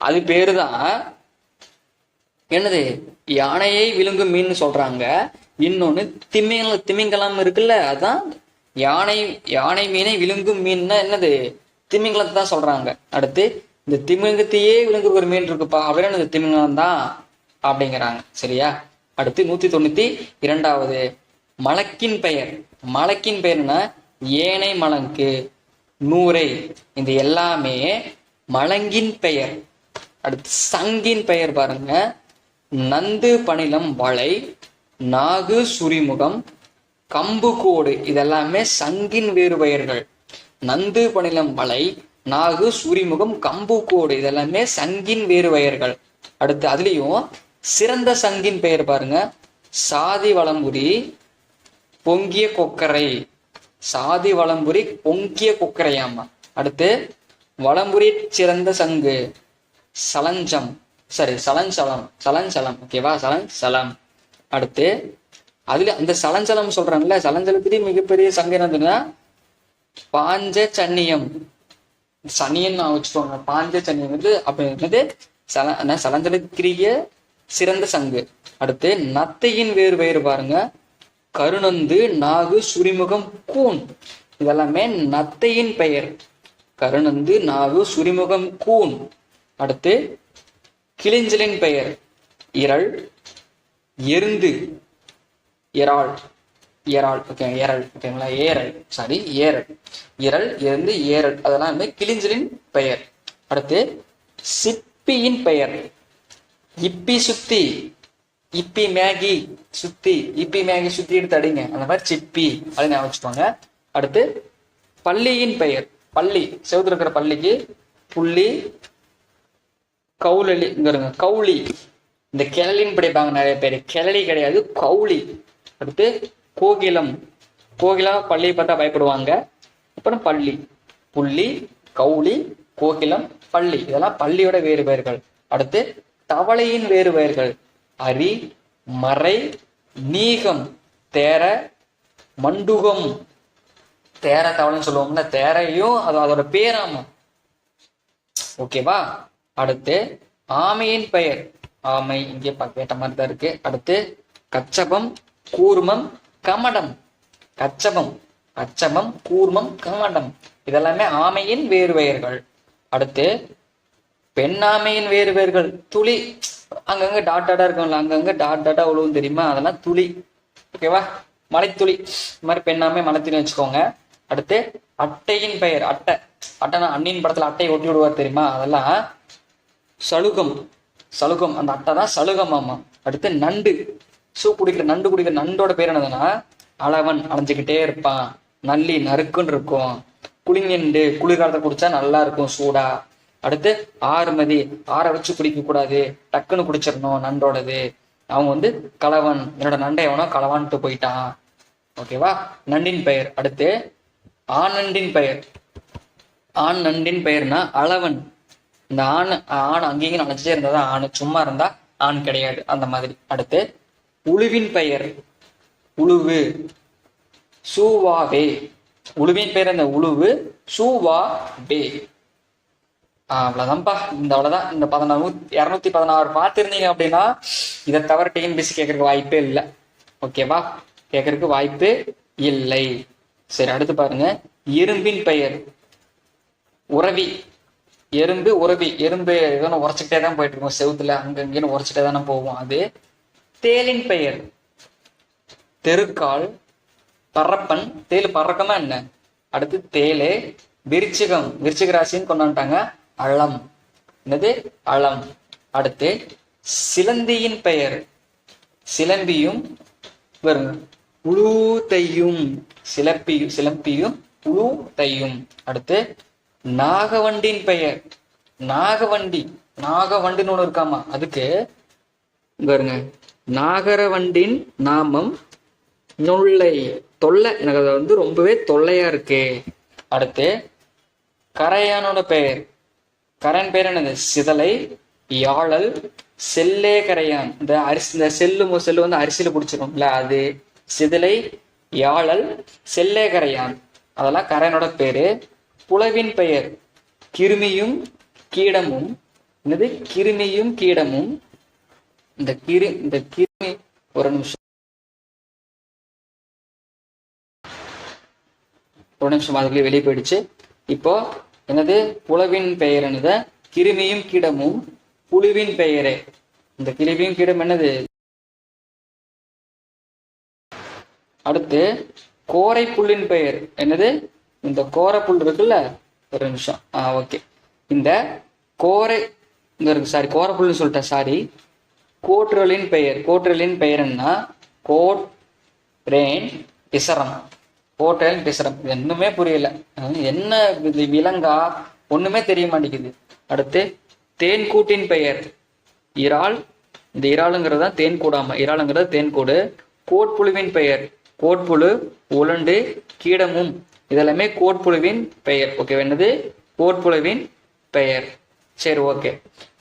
அது பேருதான் என்னது? யானையை விழுங்கும் மீன் சொல்றாங்க. இன்னொன்னு திமிங்கலம் இருக்குல்ல, அதான் யானை மீனை விழுங்கும் மீன்னா என்னது? திமிங்கலத்தை தான் சொல்றாங்க. அடுத்து இந்த திமிங்கத்தையே விழுங்குற ஒரு மீன் இருக்குப்பா, அவர் என்னது? திமிங்கலம் தான் அப்படிங்கிறாங்க. சரியா? அடுத்து 192 மலக்கின் பெயர். மலக்கின் பெயர்னா ஏனை மலங்கு நூரை. இந்த எல்லாமே மலங்கின் பெயர். அடுத்து சங்கின் பெயர் பாருங்க நந்து பணிலம் வளை நாகு சுரிமுகம் கம்பு கோடு. இதெல்லாமே சங்கின் வேறு பெயர்கள். நந்து பணிலம் வளை நாகு சுரிமுகம் கம்பு கோடு இதெல்லாமே சங்கின் வேறு பெயர்கள். அடுத்து அதுலயும் சிறந்த சங்கின் பெயர் பாருங்க சாதி வளம்புரி பொங்கிய கொக்கரை. சாதி வளம்புரி பொங்கிய கொக்கரையாமா. அடுத்து வளம்புரி சிறந்த சங்கு சலஞ்சம். சரி சலஞ்சலம். சலஞ்சலம் ஓகேவா? சலஞ்சலம். அடுத்து அதுல அந்த சலஞ்சலம் சொல்றாங்கல்ல, சலஞ்சலத்திலேயே மிகப்பெரிய சங்கு என்னதுன்னா பாஞ்ச சன்னியம். சனியன் வச்சுக்கோங்க. பாஞ்ச சன்னியம் வந்து அப்படின்றது சலஞ்சலத்திலேயே சிறந்த சங்கு. அடுத்து நத்தையின் வேறு பெயர் பாருங்க கருணந்து நாகு சுரிமுகம் கூன். இதெல்லாமே நத்தையின் பெயர். கருணந்து நாகு சுரிமுகம் கூன். அடுத்து கிளிஞ்சலின் பெயர் இரள் எருந்து இறால். இறால். ஓகே, ஏரல். ஓகேங்களா, ஏரல். சாரி, ஏரல். இறல் இருந்து ஏரல், அதெல்லாம் கிளிஞ்சலின் பெயர். அடுத்து சிப்பியின் பெயர். இப்பி சுத்தி, இப்பி மேகி சுத்தி, இப்பி மேகி சுத்தி எடுத்து அடிங்க, அந்த மாதிரி சிப்பி அப்படின்னு ஞாபகம் வச்சுக்கோங்க. அடுத்து பள்ளியின் பெயர். பள்ளி, செவுத்துல இருக்கிற பள்ளிக்கு புள்ளி, கவுளி. இங்க இருங்க, கவுளி. இந்த கிளலின்னு படிப்பாங்க நிறைய பேர், கிளலி கிடையாது, கவுளி. அடுத்து கோகிலம். கோகிலா பள்ளியை பார்த்தா பயப்படுவாங்க. அப்புறம் பள்ளி, புள்ளி, கவுளி, கோகிலம், பள்ளி, இதெல்லாம் பள்ளியோட வேறு பெயர்கள். அடுத்து தவளையின் வேறு பெயர்கள். அரி, மறை, நீகம், தேர, மண்டுகம். தேர தவளைன்னு சொல்லுவோம்ல, தேரையும் அதோட பேராமா. ஓகேவா. அடுத்து ஆமையின் பெயர். ஆமை இங்கே கேட்ட மாதிரி தான் இருக்கு. அடுத்து கச்சபம், கூர்மம், கமடம். கச்சபம், கச்சபம், கூர்மம், கமடம், இதெல்லாமே ஆமையின் வேறு பெயர்கள். அடுத்து பெண்ணாமையின் வேறு பெயர்கள். துளி, அங்கங்க டாட் டாட்டா இருக்கும்ல, அங்கங்க டாட் டாட்டா உழுவும் தெரியுமா, அதெல்லாம் துளி. ஓகேவா, மலைத்துளி. இந்த மாதிரி பெண்ணாமை, மலைத்துளி வச்சுக்கோங்க. அடுத்து அட்டையின் பெயர். அட்டை, அட்டைனா அண்ணின் படத்துல அட்டையை ஒட்டி விடுவார் தெரியுமா, அதெல்லாம் சலுகம். சலுகம், அந்த அட்டை தான் சலுகம் ஆமா. அடுத்து நண்டு, சூப் குடிக்கிற நண்டு, குடிக்கிற நண்டோட பேர் என்னதுன்னா அளவன், அலைஞ்சுக்கிட்டே இருப்பான். நல்லி, நறுக்குன்னு இருக்கும். குளிங்கண்டு, குளிர்காலத்தை குடிச்சா நல்லா இருக்கும் சூடா. அடுத்து ஆறுமதி, ஆற வச்சு குடிக்க கூடாது, டக்குன்னு குடிச்சிடணும் நண்டோடது. அவங்க கலவன், என்னோட நண்டை எவனோ களவான்ட்டு போயிட்டான். ஓகேவா, நண்டின் பெயர். அடுத்து ஆண் நண்டின் பெயர். ஆண் நண்டின் பெயர்னா அளவன். இந்த ஆண் அங்கேயும் நினைச்சிட்டே இருந்தாதான் ஆண், சும்மா இருந்தா ஆண் கிடையாது, அந்த மாதிரி. அடுத்து உழுவின் பெயர். உழுவு, சூவாவே. உழுவின் பெயர் அந்த உழுவு, சூவாவே. அவ்வளவுதான்ப்பா. அவ்வளவுதான். இந்த 216 பார்த்திருந்தீங்க அப்படின்னா இதை தவிர டிஎன்பிஎஸ்சி கேட்கறதுக்கு வாய்ப்பே இல்லை. ஓகேவா, கேட்கறதுக்கு வாய்ப்பு இல்லை. சரி, அடுத்து பாருங்க. எறும்பின் பெயர். உறவி. எறும்பு, உறவி. எறும்பு ஏதோ உரைச்சிக்கிட்டே தான் போயிட்டு இருக்கோம் செவுத்துல, அங்கங்கன்னு உரைச்சிட்டே தானே போவோம். அது தேலின் பெயர். தெருக்கால், பறப்பன். தேல் பறக்கமா என்ன. அடுத்து தேலே, விருச்சிகம். விருச்சிக ராசின்னு கொண்டாண்டாங்க. அளம், என்னது அளம். அடுத்து சிலந்தியின் பெயர். சிலம்பியும் வருங்க, உழுத்தையும். சிலம்பியும் உழுத்தையும். அடுத்து நாகவண்டின் பெயர். நாகவண்டி, நாகவண்டின்னு ஒண்ணு இருக்காமா, அதுக்கு பாருங்க, நாகரவண்டின் நாமம் நொல்லை. தொல்லை, எனக்கு அது ரொம்பவே தொல்லையா இருக்கு. அடுத்து கரையானோட பெயர். கரையான் பெயர் என்னது. சிதலை, யாழல், செல்லே கரையான். இந்த அரிசி, இந்த செல்லு அரிசியில பிடிச்சிருக்கும்ல, அது சிதலை, யாழல், செல்லே கரையான், அதெல்லாம் கரையானோட பேரு. புலவின் பெயர். கிருமியும் கீடமும். என்னது, கிருமியும் கீடமும். இந்த கிருமி, ஒரு நிமிஷம் அதுக்குள்ளே வெளியே போயிடுச்சு. இப்போ என்னது, புலவின் பெயர் என்னது, கிருமியும் கீடமும், புழுவின் பெயரே. இந்த கிருமியும் கீடம் என்னது. அடுத்து கோரை புல்லின் பெயர் என்னது. இந்த கோரை புல் இருக்குல்ல, ஒரு நிமிஷம், ஓகே. இந்த கோரை இங்க இருக்கு, சாரி கோரை புல்லுன்னு சொல்லிட்டேன், சாரி. கோற்றலின் பெயர். கோற்றலின் பெயர் என்ன. கோட் ரேன் பிசரம். கோட்டல் பிசரம், இது இன்னுமே புரியல. என்ன இது விலங்கா, ஒண்ணுமே தெரிய மாட்டேங்குது. அடுத்து தேன்கூட்டின் பெயர். இறால். இந்த இறாலுங்கிறது தான் தேன்கூடாம, இறாலுங்கிறது தேன்கூடு. கோட்புழுவின் பெயர். கோட்புழு, உலண்டு, கீடமும், இதெல்லாமே கோட்புழுவின் பெயர். ஓகே, என்னது கோட்புழுவின் பெயர். சரி, ஓகே.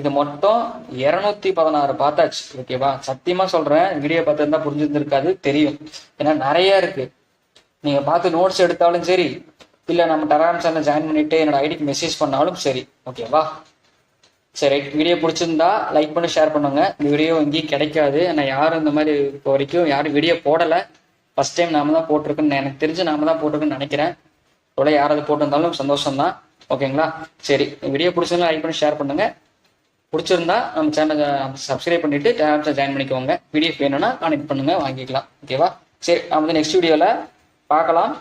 இது மொத்தம் 216 பார்த்தாச்சு. ஓகேவா, சத்தியமா சொல்றேன், வீடியோ பார்த்துருந்தா புரிஞ்சிருந்திருக்காது, தெரியும். ஏன்னா நிறைய இருக்கு. நீங்க பார்த்து நோட்ஸ் எடுத்தாலும் சரி, இல்ல நம்ம டெலகிராம் சேனல் ஜாயின் பண்ணிட்டு என்னோட ஐடிக்கு மெசேஜ் பண்ணாலும் சரி. ஓகேவா, சரி. வீடியோ பிடிச்சிருந்தா லைக் பண்ணி ஷேர் பண்ணுங்க. இந்த வீடியோ எங்கேயும் கிடைக்காது. நான் யாரும் இந்த மாதிரி இப்போ வரைக்கும் யாரும் வீடியோ போடலை. ஃபர்ஸ்ட் டைம் நாம தான் போட்டிருக்குன்னு, எனக்கு தெரிஞ்சு நாம தான் போட்டிருக்குன்னு நினைக்கிறேன். இவ்வளோ யாராவது போட்டிருந்தாலும் சந்தோஷம் தான். ஓகேங்களா, சரி. வீடியோ பிடிச்சிருந்தா லைக் பண்ணி ஷேர் பண்ணுங்க. பிடிச்சிருந்தா நம்ம சேனலை சப்ஸ்கிரைப் பண்ணிட்டு டெலகிராம் சேனல் ஜாயின் பண்ணிக்கோங்க. வீடியோ வேணும்னா கான்டெக்ட் பண்ணுங்க, வாங்கிக்கலாம். ஓகேவா, சரி, நம்ம வந்து நெக்ஸ்ட் வீடியோவில் பார்க்கலாம்.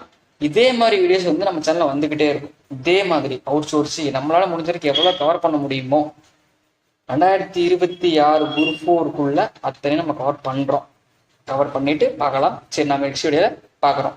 இதே மாதிரி வீடியோஸ் வந்து நம்ம சேனலில் வந்துக்கிட்டே இருக்கும். இதே மாதிரி அவுட் சோர்ஸி நம்மளால் முடிஞ்சிருக்கு எவ்வளோ கவர் பண்ண முடியுமோ 2026 குரூப் 4க்குள்ள அத்தனையும் நம்ம கவர் பண்ணிட்டு பார்க்கலாம். சரி, நம்ம நெக்ஸ்ட் வீடியோவில் பார்க்குறோம்.